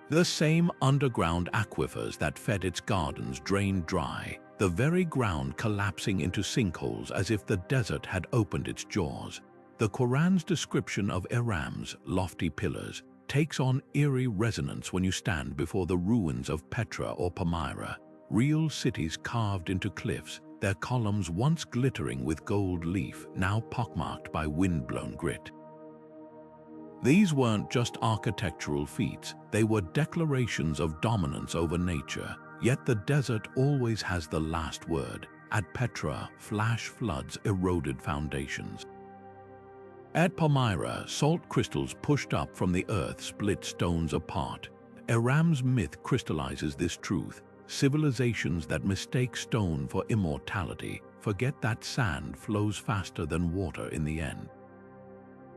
The same underground aquifers that fed its gardens drained dry, the very ground collapsing into sinkholes as if the desert had opened its jaws. The Quran's description of Aram's lofty pillars takes on eerie resonance when you stand before the ruins of Petra or Palmyra, real cities carved into cliffs, their columns once glittering with gold leaf, now pockmarked by wind-blown grit. These weren't just architectural feats, they were declarations of dominance over nature, yet the desert always has the last word. At Petra, flash floods eroded foundations. At Palmyra, salt crystals pushed up from the earth split stones apart. Aram's myth crystallizes this truth. Civilizations that mistake stone for immortality forget that sand flows faster than water in the end.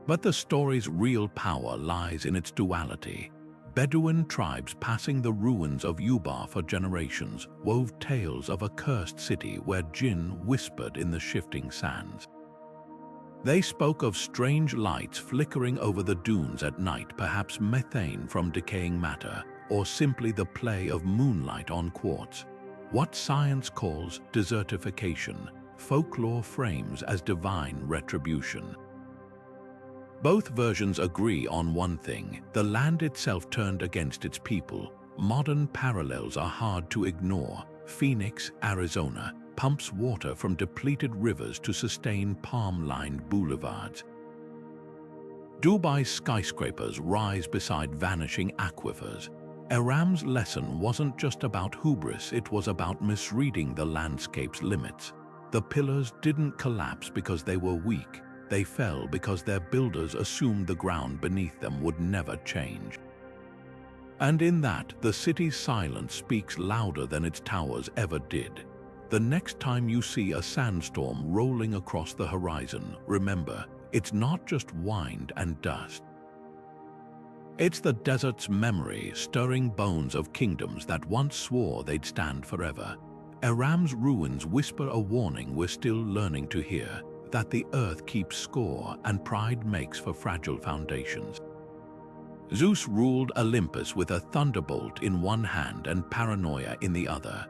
But the story's real power lies in its duality. Bedouin tribes passing the ruins of Yuba for generations wove tales of a cursed city where jinn whispered in the shifting sands. They spoke of strange lights flickering over the dunes at night, perhaps methane from decaying matter, or simply the play of moonlight on quartz. What science calls desertification, folklore frames as divine retribution. Both versions agree on one thing: the land itself turned against its people. Modern parallels are hard to ignore. Phoenix, Arizona, pumps water from depleted rivers to sustain palm-lined boulevards. Dubai's skyscrapers rise beside vanishing aquifers. Aram's lesson wasn't just about hubris, it was about misreading the landscape's limits. The pillars didn't collapse because they were weak. They fell because their builders assumed the ground beneath them would never change. And in that, the city's silence speaks louder than its towers ever did. The next time you see a sandstorm rolling across the horizon, remember, it's not just wind and dust. It's the desert's memory stirring bones of kingdoms that once swore they'd stand forever. Aram's ruins whisper a warning we're still learning to hear, that the earth keeps score and pride makes for fragile foundations. Zeus ruled Olympus with a thunderbolt in one hand and paranoia in the other.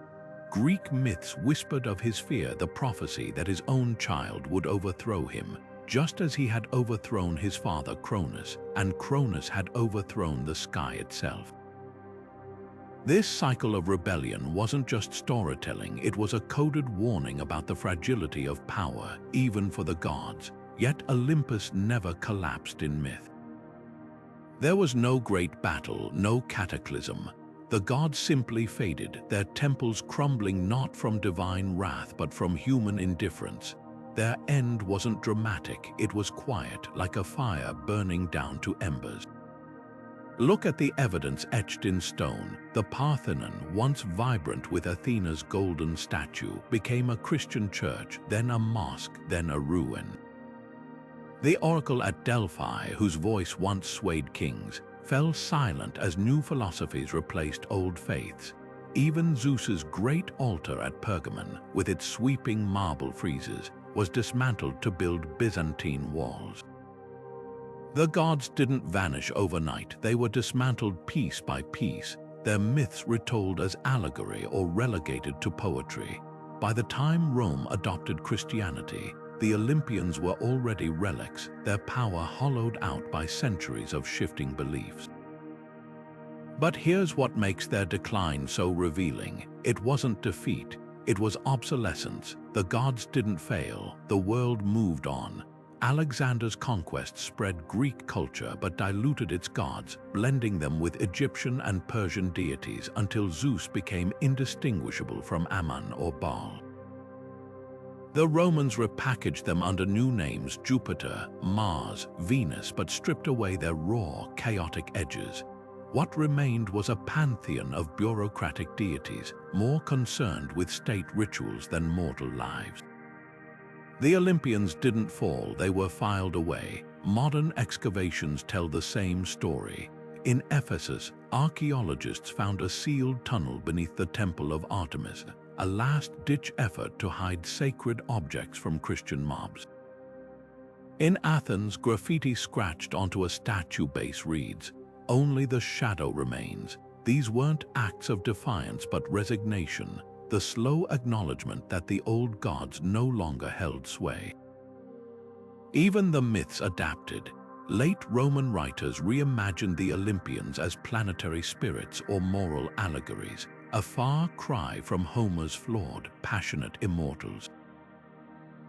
Greek myths whispered of his fear, the prophecy that his own child would overthrow him, just as he had overthrown his father Cronus, and Cronus had overthrown the sky itself. This cycle of rebellion wasn't just storytelling, it was a coded warning about the fragility of power, even for the gods. Yet Olympus never collapsed in myth. There was no great battle, no cataclysm. The gods simply faded, their temples crumbling not from divine wrath but from human indifference. Their end wasn't dramatic, it was quiet, like a fire burning down to embers. Look at the evidence etched in stone. The Parthenon, once vibrant with Athena's golden statue, became a Christian church, then a mosque, then a ruin. The oracle at Delphi, whose voice once swayed kings, fell silent as new philosophies replaced old faiths. Even Zeus's great altar at Pergamon, with its sweeping marble friezes, was dismantled to build Byzantine walls. The gods didn't vanish overnight, they were dismantled piece by piece, their myths retold as allegory or relegated to poetry. By the time Rome adopted Christianity, the Olympians were already relics, their power hollowed out by centuries of shifting beliefs. But here's what makes their decline so revealing. It wasn't defeat, it was obsolescence. The gods didn't fail, the world moved on. Alexander's conquest spread Greek culture but diluted its gods, blending them with Egyptian and Persian deities until Zeus became indistinguishable from Ammon or Baal. The Romans repackaged them under new names: Jupiter, Mars, Venus, but stripped away their raw, chaotic edges. What remained was a pantheon of bureaucratic deities, more concerned with state rituals than mortal lives. The Olympians didn't fall, they were filed away. Modern excavations tell the same story. In Ephesus, archaeologists found a sealed tunnel beneath the Temple of Artemis, a last-ditch effort to hide sacred objects from Christian mobs. In Athens, graffiti scratched onto a statue base reads, "Only the shadow remains." These weren't acts of defiance but resignation, the slow acknowledgement that the old gods no longer held sway. Even the myths adapted. Late Roman writers reimagined the Olympians as planetary spirits or moral allegories, a far cry from Homer's flawed, passionate immortals.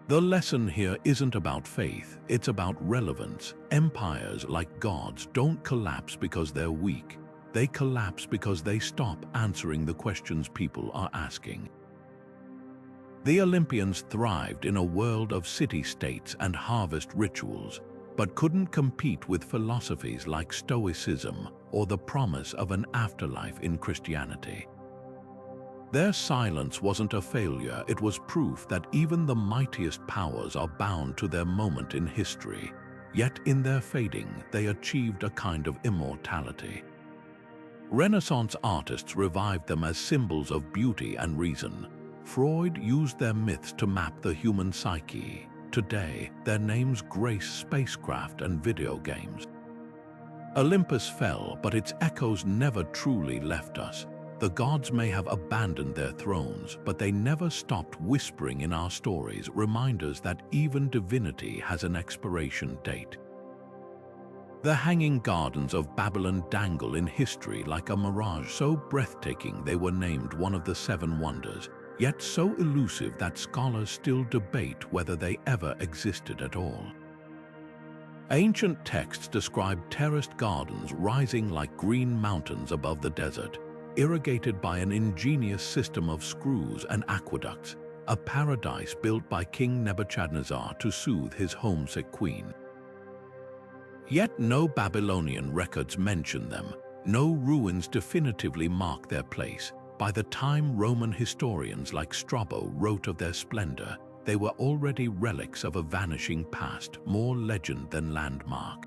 The lesson here isn't about faith, it's about relevance. Empires, like gods, don't collapse because they're weak. They collapse because they stop answering the questions people are asking. The Olympians thrived in a world of city-states and harvest rituals, but couldn't compete with philosophies like Stoicism or the promise of an afterlife in Christianity. Their silence wasn't a failure, it was proof that even the mightiest powers are bound to their moment in history. Yet in their fading, they achieved a kind of immortality. Renaissance artists revived them as symbols of beauty and reason. Freud used their myths to map the human psyche. Today, their names grace spacecraft and video games. Olympus fell, but its echoes never truly left us. The gods may have abandoned their thrones, but they never stopped whispering in our stories, reminders that even divinity has an expiration date. The hanging gardens of Babylon dangle in history like a mirage, so breathtaking they were named one of the seven wonders, yet so elusive that scholars still debate whether they ever existed at all. Ancient texts describe terraced gardens rising like green mountains above the desert, irrigated by an ingenious system of screws and aqueducts, a paradise built by King Nebuchadnezzar to soothe his homesick queen. Yet no Babylonian records mention them, no ruins definitively mark their place. By the time Roman historians like Strabo wrote of their splendor, they were already relics of a vanishing past, more legend than landmark.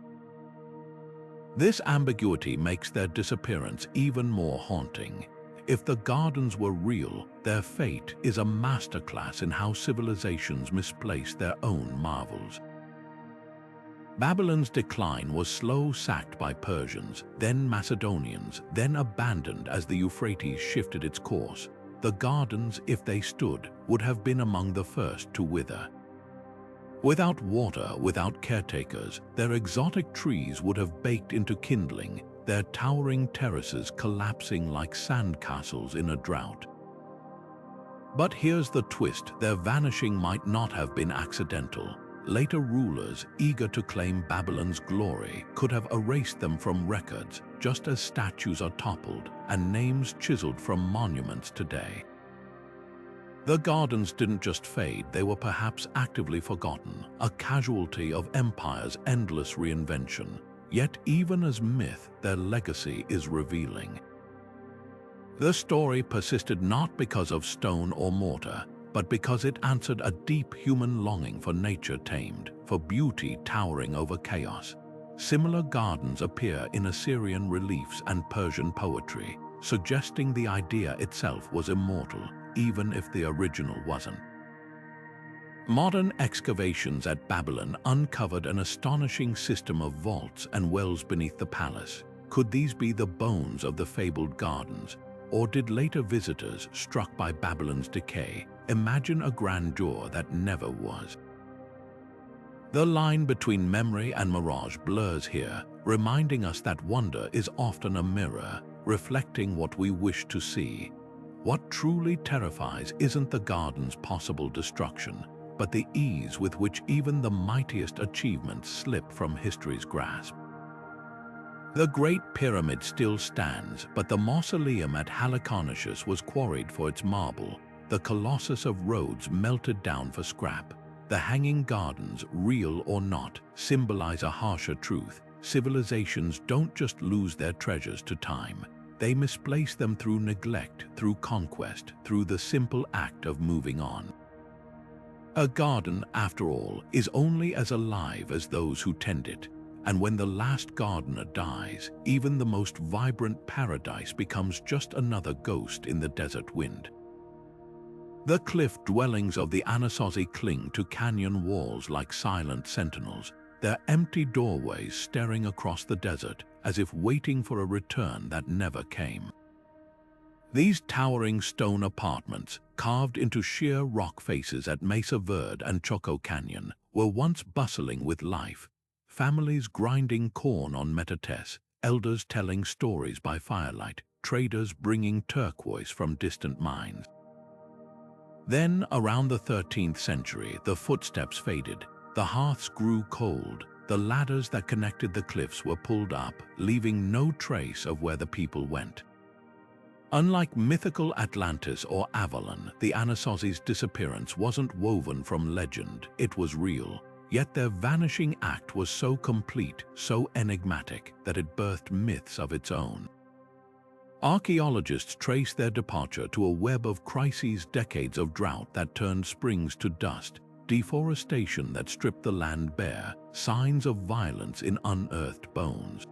This ambiguity makes their disappearance even more haunting. If the gardens were real, their fate is a masterclass in how civilizations misplace their own marvels. Babylon's decline was slow, sacked by Persians, then Macedonians, then abandoned as the Euphrates shifted its course. the gardens, if they stood, would have been among the first to wither. Without water, without caretakers, their exotic trees would have baked into kindling, their towering terraces collapsing like sandcastles in a drought. But here's the twist: their vanishing might not have been accidental. Later rulers, eager to claim Babylon's glory, could have erased them from records, just as statues are toppled and names chiseled from monuments today. The gardens didn't just fade, they were perhaps actively forgotten, a casualty of empire's endless reinvention. Yet even as myth, their legacy is revealing. The story persisted not because of stone or mortar, but because it answered a deep human longing for nature tamed, for beauty towering over chaos. Similar gardens appear in Assyrian reliefs and Persian poetry, suggesting the idea itself was immortal, even if the original wasn't. Modern excavations at Babylon uncovered an astonishing system of vaults and wells beneath the palace. Could these be the bones of the fabled gardens? Or did later visitors, struck by Babylon's decay, imagine a grandeur that never was? The line between memory and mirage blurs here, reminding us that wonder is often a mirror, reflecting what we wish to see. What truly terrifies isn't the garden's possible destruction, but the ease with which even the mightiest achievements slip from history's grasp. The Great Pyramid still stands, but the mausoleum at Halicarnassus was quarried for its marble. The Colossus of Rhodes melted down for scrap. The Hanging Gardens, real or not, symbolize a harsher truth. Civilizations don't just lose their treasures to time. They misplace them through neglect, through conquest, through the simple act of moving on. A garden, after all, is only as alive as those who tend it. And when the last gardener dies, even the most vibrant paradise becomes just another ghost in the desert wind. The cliff dwellings of the Anasazi cling to canyon walls like silent sentinels, their empty doorways staring across the desert as if waiting for a return that never came. These towering stone apartments, carved into sheer rock faces at Mesa Verde and Choco Canyon, were once bustling with life. Families grinding corn on metates, elders telling stories by firelight, traders bringing turquoise from distant mines. Then, around the 13th century, the footsteps faded, the hearths grew cold, the ladders that connected the cliffs were pulled up, leaving no trace of where the people went. Unlike mythical Atlantis or Avalon, the Anasazi's disappearance wasn't woven from legend, it was real. Yet their vanishing act was so complete, so enigmatic, that it birthed myths of its own. Archaeologists trace their departure to a web of crises, decades of drought that turned springs to dust, deforestation that stripped the land bare, signs of violence in unearthed bones.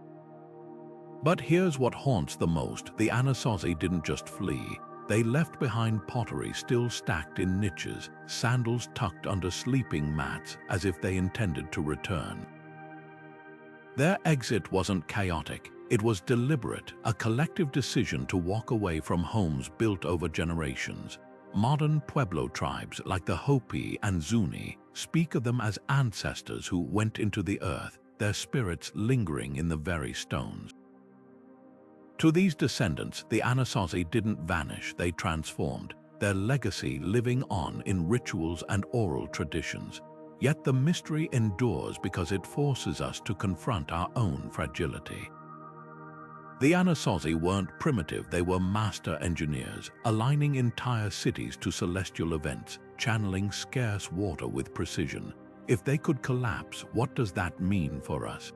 But here's what haunts the most: the Anasazi didn't just flee. They left behind pottery still stacked in niches, sandals tucked under sleeping mats as if they intended to return. Their exit wasn't chaotic, it was deliberate, a collective decision to walk away from homes built over generations. Modern Pueblo tribes like the Hopi and Zuni speak of them as ancestors who went into the earth, their spirits lingering in the very stones. To these descendants, the Anasazi didn't vanish, they transformed, their legacy living on in rituals and oral traditions. Yet the mystery endures because it forces us to confront our own fragility. The Anasazi weren't primitive, they were master engineers, aligning entire cities to celestial events, channeling scarce water with precision. If they could collapse, what does that mean for us?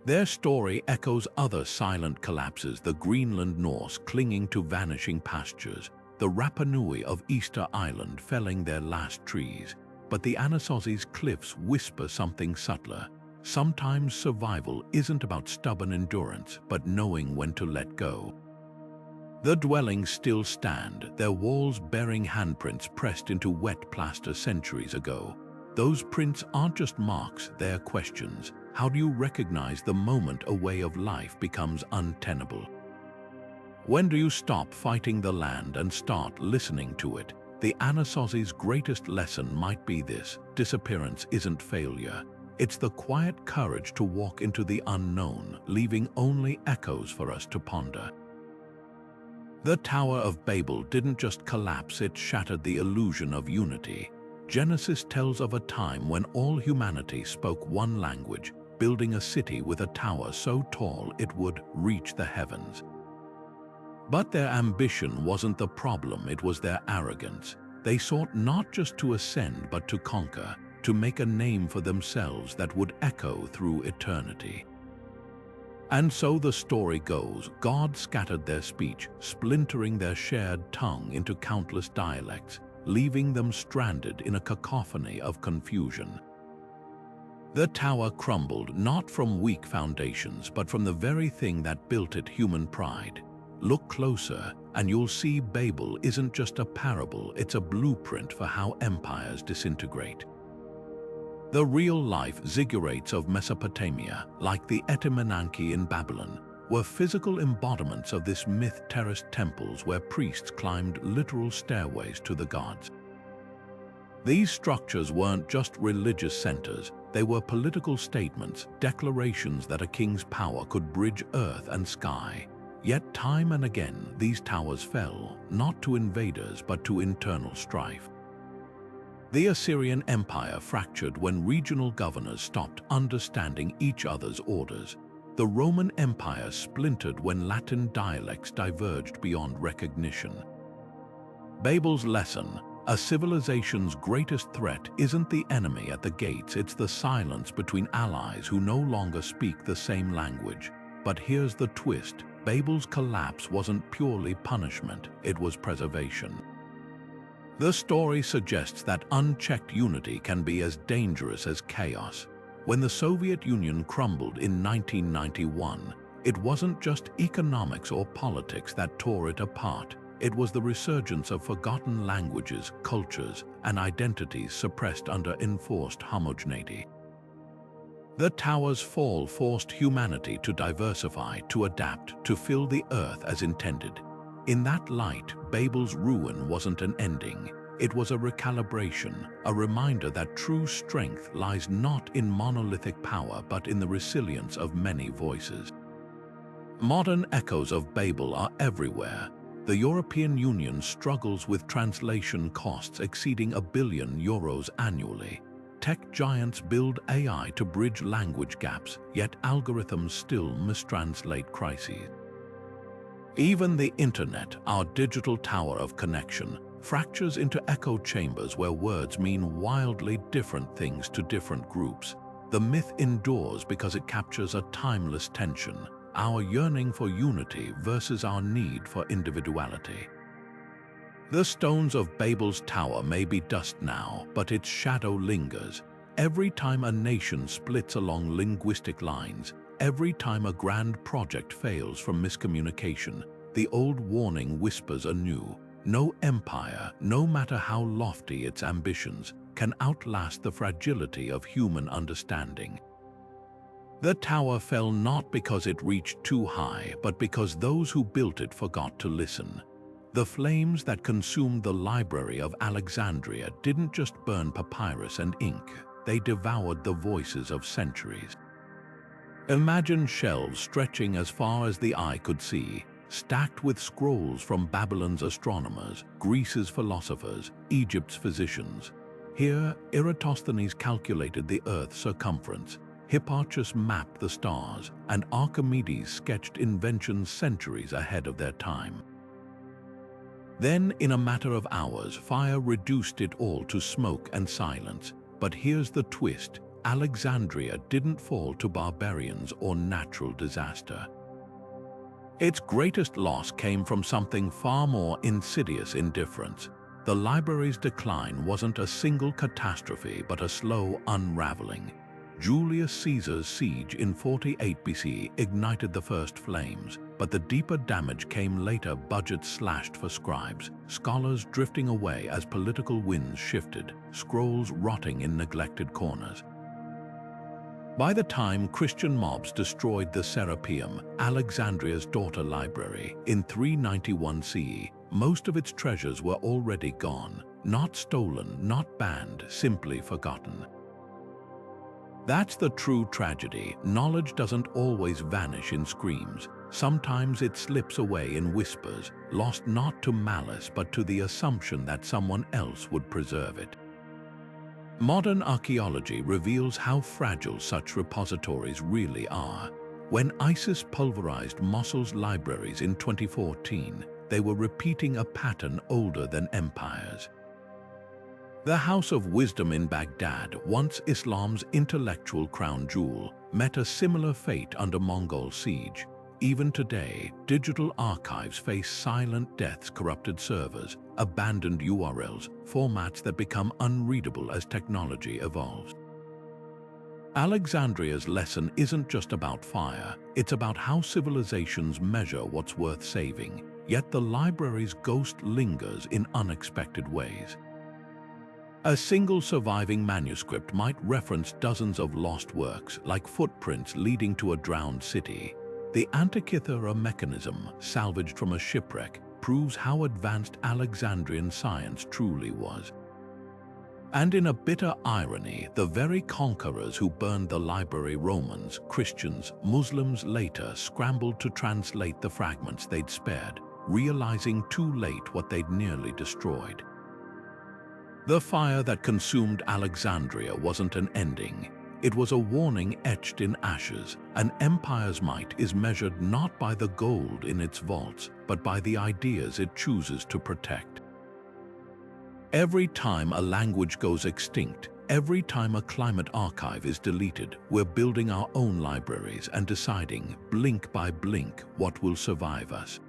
Their story echoes other silent collapses: the Greenland Norse clinging to vanishing pastures, the Rapa Nui of Easter Island felling their last trees. But the Anasazi's cliffs whisper something subtler. Sometimes survival isn't about stubborn endurance, but knowing when to let go. The dwellings still stand, their walls bearing handprints pressed into wet plaster centuries ago. Those prints aren't just marks, they're questions. How do you recognize the moment a way of life becomes untenable? When do you stop fighting the land and start listening to it? The Anasazi's greatest lesson might be this: disappearance isn't failure. It's the quiet courage to walk into the unknown, leaving only echoes for us to ponder. The Tower of Babel didn't just collapse, it shattered the illusion of unity. Genesis tells of a time when all humanity spoke one language, building a city with a tower so tall it would reach the heavens. But their ambition wasn't the problem, it was their arrogance. They sought not just to ascend but to conquer, to make a name for themselves that would echo through eternity. And so the story goes, God scattered their speech, splintering their shared tongue into countless dialects, leaving them stranded in a cacophony of confusion. The tower crumbled not from weak foundations, but from the very thing that built it: human pride. Look closer, and you'll see Babel isn't just a parable, it's a blueprint for how empires disintegrate. The real-life ziggurats of Mesopotamia, like the Etemenanki in Babylon, were physical embodiments of this myth: terraced temples where priests climbed literal stairways to the gods. These structures weren't just religious centers, they were political statements, declarations that a king's power could bridge earth and sky. Yet time and again, these towers fell, not to invaders but to internal strife. The Assyrian Empire fractured when regional governors stopped understanding each other's orders. The Roman Empire splintered when Latin dialects diverged beyond recognition. Babel's lesson: a civilization's greatest threat isn't the enemy at the gates, it's the silence between allies who no longer speak the same language. But here's the twist: Babel's collapse wasn't purely punishment, it was preservation. The story suggests that unchecked unity can be as dangerous as chaos. When the Soviet Union crumbled in 1991, it wasn't just economics or politics that tore it apart. It was the resurgence of forgotten languages, cultures, and identities suppressed under enforced homogeneity. The tower's fall forced humanity to diversify, to adapt, to fill the earth as intended. In that light, Babel's ruin wasn't an ending. It was a recalibration, a reminder that true strength lies not in monolithic power but in the resilience of many voices. Modern echoes of Babel are everywhere. The European Union struggles with translation costs exceeding €1 billion annually. Tech giants build AI to bridge language gaps, yet algorithms still mistranslate crises. Even the internet, our digital tower of connection, fractures into echo chambers where words mean wildly different things to different groups. The myth endures because it captures a timeless tension: our yearning for unity versus our need for individuality. The stones of Babel's tower may be dust now, but its shadow lingers. Every time a nation splits along linguistic lines, every time a grand project fails from miscommunication, the old warning whispers anew: no empire, no matter how lofty its ambitions, can outlast the fragility of human understanding. The tower fell not because it reached too high, but because those who built it forgot to listen. The flames that consumed the library of Alexandria didn't just burn papyrus and ink, they devoured the voices of centuries. Imagine shelves stretching as far as the eye could see, stacked with scrolls from Babylon's astronomers, Greece's philosophers, Egypt's physicians. Here, Eratosthenes calculated the Earth's circumference, Hipparchus mapped the stars, and Archimedes sketched inventions centuries ahead of their time. Then, in a matter of hours, fire reduced it all to smoke and silence. But here's the twist: Alexandria didn't fall to barbarians or natural disaster. Its greatest loss came from something far more insidious: indifference. The library's decline wasn't a single catastrophe, but a slow unraveling. Julius Caesar's siege in 48 BC ignited the first flames, but the deeper damage came later: budgets slashed for scribes, scholars drifting away as political winds shifted, scrolls rotting in neglected corners. By the time Christian mobs destroyed the Serapeum, Alexandria's daughter library, in 391 CE, most of its treasures were already gone, not stolen, not banned, simply forgotten. That's the true tragedy. Knowledge doesn't always vanish in screams. Sometimes it slips away in whispers, lost not to malice but to the assumption that someone else would preserve it. Modern archaeology reveals how fragile such repositories really are. When ISIS pulverized Mosul's libraries in 2014, they were repeating a pattern older than empires. The House of Wisdom in Baghdad, once Islam's intellectual crown jewel, met a similar fate under Mongol siege. Even today, digital archives face silent deaths, corrupted servers, abandoned URLs, formats that become unreadable as technology evolves. Alexandria's lesson isn't just about fire, it's about how civilizations measure what's worth saving, yet the library's ghost lingers in unexpected ways. A single surviving manuscript might reference dozens of lost works, like footprints leading to a drowned city. The Antikythera mechanism, salvaged from a shipwreck, proves how advanced Alexandrian science truly was. And in a bitter irony, the very conquerors who burned the library, Romans, Christians, Muslims, later scrambled to translate the fragments they'd spared, realizing too late what they'd nearly destroyed. The fire that consumed Alexandria wasn't an ending. It was a warning etched in ashes. An empire's might is measured not by the gold in its vaults, but by the ideas it chooses to protect. Every time a language goes extinct, every time a climate archive is deleted, we're building our own libraries and deciding, blink by blink, what will survive us.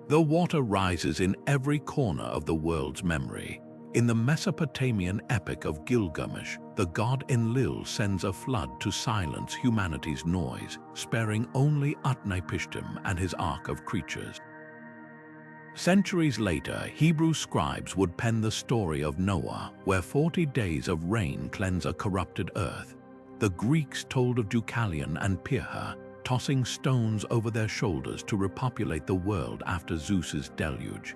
The water rises in every corner of the world's memory. In the Mesopotamian epic of Gilgamesh, the god Enlil sends a flood to silence humanity's noise, sparing only Utnapishtim and his ark of creatures. Centuries later, Hebrew scribes would pen the story of Noah, where 40 days of rain cleanse a corrupted earth. The Greeks told of Deucalion and Pyrrha, tossing stones over their shoulders to repopulate the world after Zeus's deluge.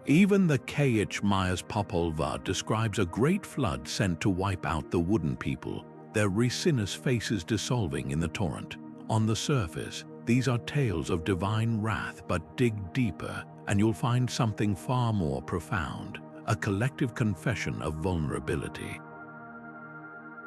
Even the Kayich Maya's Popol Vuh describes a great flood sent to wipe out the wooden people, their resinous faces dissolving in the torrent. On the surface, these are tales of divine wrath, but dig deeper and you'll find something far more profound, a collective confession of vulnerability.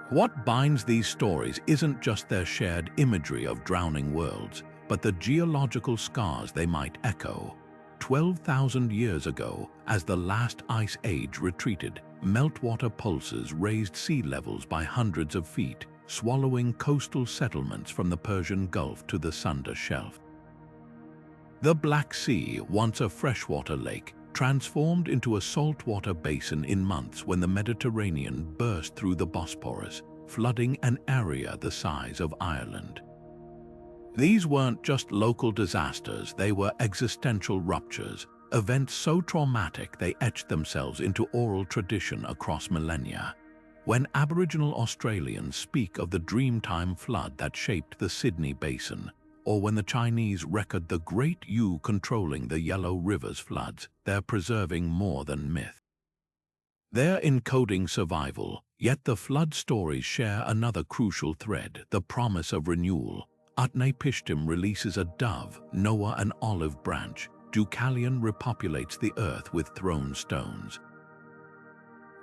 What binds these stories isn't just their shared imagery of drowning worlds, but the geological scars they might echo. 12,000 years ago, as the last ice age retreated, meltwater pulses raised sea levels by hundreds of feet, swallowing coastal settlements from the Persian Gulf to the Sunda Shelf. The Black Sea, once a freshwater lake, transformed into a saltwater basin in months when the Mediterranean burst through the Bosporus, flooding an area the size of Ireland. These weren't just local disasters, they were existential ruptures, events so traumatic they etched themselves into oral tradition across millennia. When Aboriginal Australians speak of the Dreamtime flood that shaped the Sydney Basin, or when the Chinese record the Great Yu controlling the Yellow River's floods, they're preserving more than myth. They're encoding survival, yet the flood stories share another crucial thread, the promise of renewal. Utnapishtim releases a dove, Noah an olive branch, Deucalion repopulates the earth with thrown stones.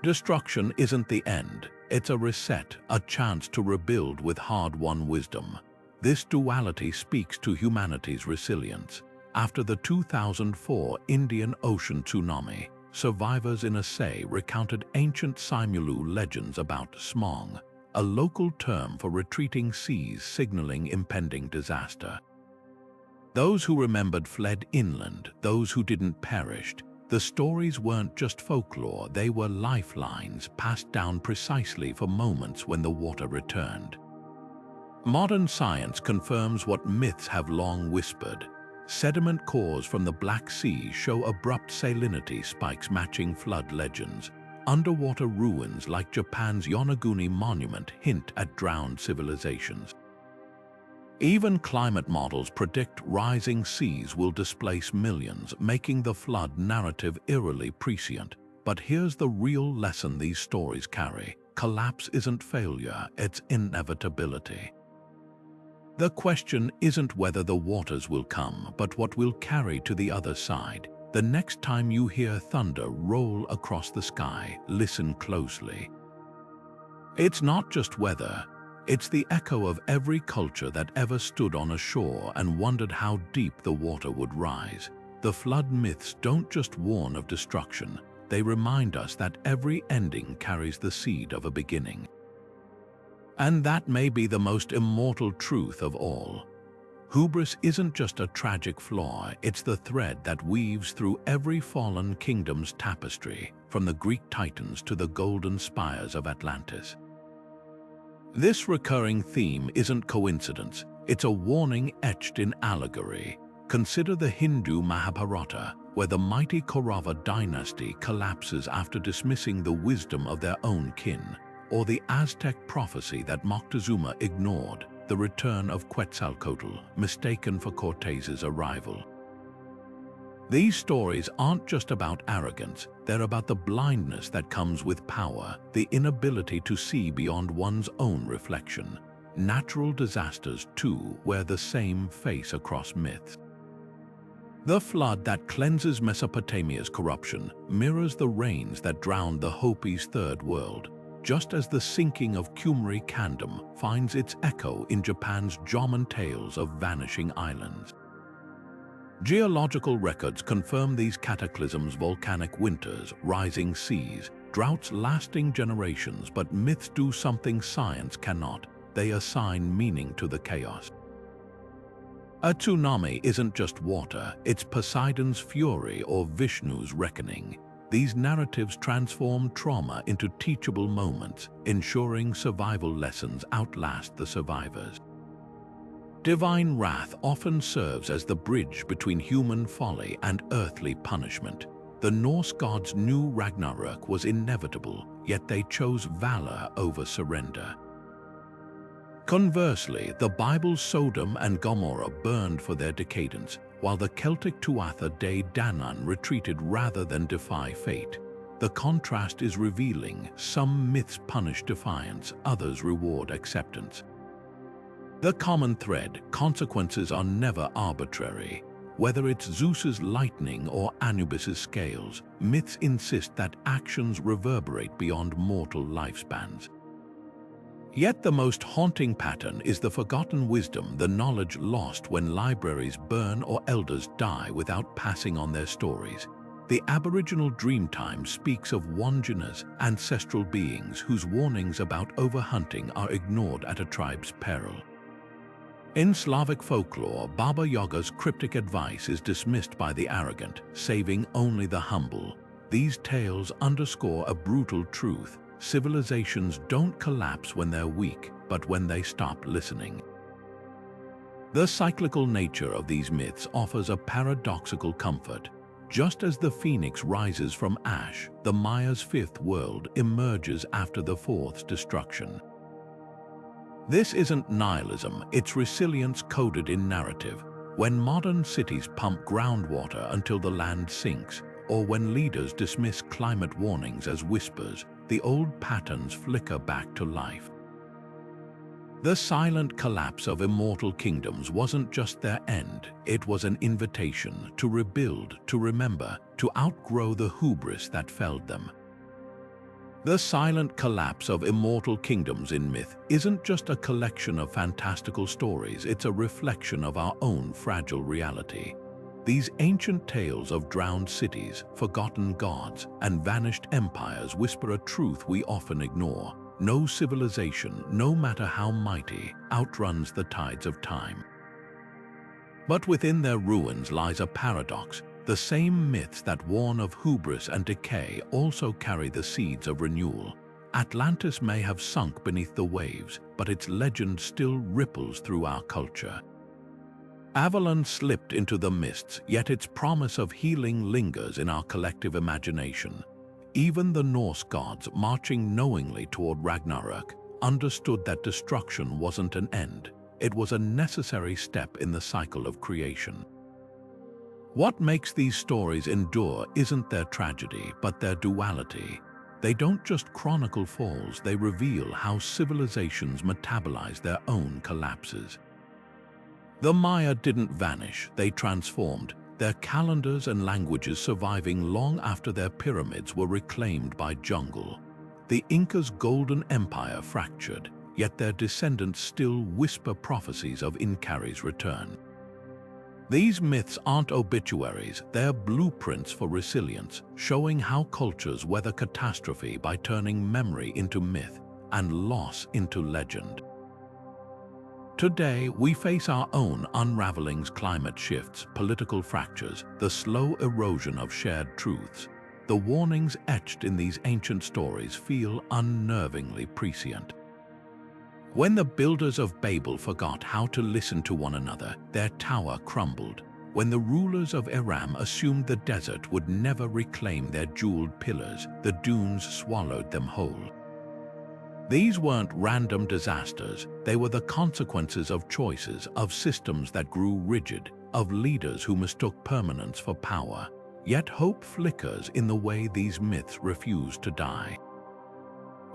Destruction isn't the end, it's a reset, a chance to rebuild with hard-won wisdom. This duality speaks to humanity's resilience. After the 2004 Indian Ocean tsunami, survivors in Assay recounted ancient Simulu legends about smong, a local term for retreating seas signaling impending disaster. Those who remembered fled inland, those who didn't perished. The stories weren't just folklore, they were lifelines passed down precisely for moments when the water returned. Modern science confirms what myths have long whispered. Sediment cores from the Black Sea show abrupt salinity spikes matching flood legends. underwater ruins like Japan's Yonaguni Monument hint at drowned civilizations. Even climate models predict rising seas will displace millions, making the flood narrative eerily prescient. But here's the real lesson these stories carry. Collapse isn't failure, it's inevitability. The question isn't whether the waters will come, but what will carry to the other side. The next time you hear thunder roll across the sky, listen closely. It's not just weather. It's the echo of every culture that ever stood on a shore and wondered how deep the water would rise. The flood myths don't just warn of destruction, they remind us that every ending carries the seed of a beginning. And that may be the most immortal truth of all. Hubris isn't just a tragic flaw, it's the thread that weaves through every fallen kingdom's tapestry, from the Greek Titans to the golden spires of Atlantis. This recurring theme isn't coincidence, it's a warning etched in allegory. Consider the Hindu Mahabharata, where the mighty Kaurava dynasty collapses after dismissing the wisdom of their own kin, or the Aztec prophecy that Moctezuma ignored, the return of Quetzalcoatl, mistaken for Cortez's arrival. These stories aren't just about arrogance, they're about the blindness that comes with power, the inability to see beyond one's own reflection. Natural disasters, too, wear the same face across myths. The flood that cleanses Mesopotamia's corruption mirrors the rains that drowned the Hopi's third world, just as the sinking of Cumory Candum finds its echo in Japan's Jomon tales of vanishing islands. Geological records confirm these cataclysms: volcanic winters, rising seas, droughts lasting generations. But myths do something science cannot. They assign meaning to the chaos. A tsunami isn't just water, it's Poseidon's fury or Vishnu's reckoning. These narratives transform trauma into teachable moments, ensuring survival lessons outlast the survivors. Divine wrath often serves as the bridge between human folly and earthly punishment. The Norse gods knew Ragnarok was inevitable, yet they chose valor over surrender. Conversely, the Bible's Sodom and Gomorrah burned for their decadence, while the Celtic Tuatha de Danan retreated rather than defy fate. The contrast is revealing. Some myths punish defiance, others reward acceptance. The common thread: consequences are never arbitrary. Whether it's Zeus's lightning or Anubis's scales, myths insist that actions reverberate beyond mortal lifespans. Yet the most haunting pattern is the forgotten wisdom, the knowledge lost when libraries burn or elders die without passing on their stories. The Aboriginal Dreamtime speaks of Wanjinas, ancestral beings whose warnings about overhunting are ignored at a tribe's peril. In Slavic folklore, Baba Yaga's cryptic advice is dismissed by the arrogant, saving only the humble. These tales underscore a brutal truth: civilizations don't collapse when they're weak, but when they stop listening. The cyclical nature of these myths offers a paradoxical comfort. Just as the phoenix rises from ash, the Maya's fifth world emerges after the fourth's destruction. This isn't nihilism, it's resilience coded in narrative. When modern cities pump groundwater until the land sinks, or when leaders dismiss climate warnings as whispers, the old patterns flicker back to life. The silent collapse of immortal kingdoms wasn't just their end, it was an invitation to rebuild, to remember, to outgrow the hubris that felled them. The silent collapse of immortal kingdoms in myth isn't just a collection of fantastical stories, it's a reflection of our own fragile reality. These ancient tales of drowned cities, forgotten gods, and vanished empires whisper a truth we often ignore. No civilization, no matter how mighty, outruns the tides of time. But within their ruins lies a paradox. The same myths that warn of hubris and decay also carry the seeds of renewal. Atlantis may have sunk beneath the waves, but its legend still ripples through our culture. Avalon slipped into the mists, yet its promise of healing lingers in our collective imagination. Even the Norse gods, marching knowingly toward Ragnarok, understood that destruction wasn't an end. It was a necessary step in the cycle of creation. What makes these stories endure isn't their tragedy, but their duality. They don't just chronicle falls, they reveal how civilizations metabolize their own collapses. The Maya didn't vanish, they transformed, their calendars and languages surviving long after their pyramids were reclaimed by jungle. The Inca's golden empire fractured, yet their descendants still whisper prophecies of Inkari's return. These myths aren't obituaries, they're blueprints for resilience, showing how cultures weather catastrophe by turning memory into myth and loss into legend. Today, we face our own unravelings: climate shifts, political fractures, the slow erosion of shared truths. The warnings etched in these ancient stories feel unnervingly prescient. When the builders of Babel forgot how to listen to one another, their tower crumbled. When the rulers of Aram assumed the desert would never reclaim their jeweled pillars, the dunes swallowed them whole. These weren't random disasters, they were the consequences of choices, of systems that grew rigid, of leaders who mistook permanence for power. Yet hope flickers in the way these myths refuse to die.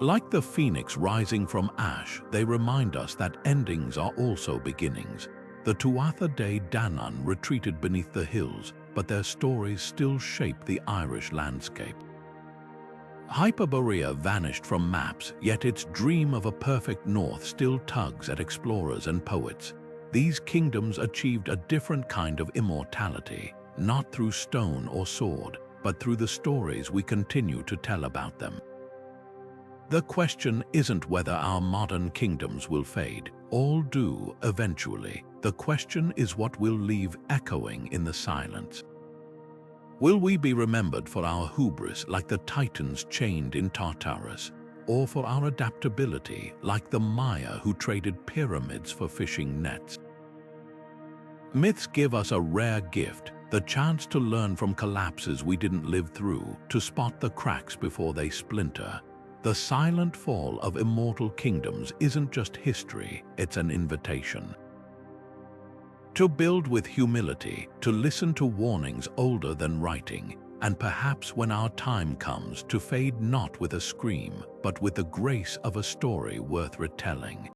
Like the phoenix rising from ash, they remind us that endings are also beginnings. The Tuatha De Danan retreated beneath the hills, but their stories still shape the Irish landscape. Hyperborea vanished from maps, yet its dream of a perfect north still tugs at explorers and poets. These kingdoms achieved a different kind of immortality, not through stone or sword, but through the stories we continue to tell about them. The question isn't whether our modern kingdoms will fade. All do eventually. The question is what will leave echoing in the silence. Will we be remembered for our hubris like the titans chained in Tartarus, or for our adaptability like the Maya who traded pyramids for fishing nets? Myths give us a rare gift, the chance to learn from collapses we didn't live through, to spot the cracks before they splinter. The silent fall of immortal kingdoms isn't just history, it's an invitation. To build with humility, to listen to warnings older than writing, and perhaps when our time comes, to fade not with a scream, but with the grace of a story worth retelling.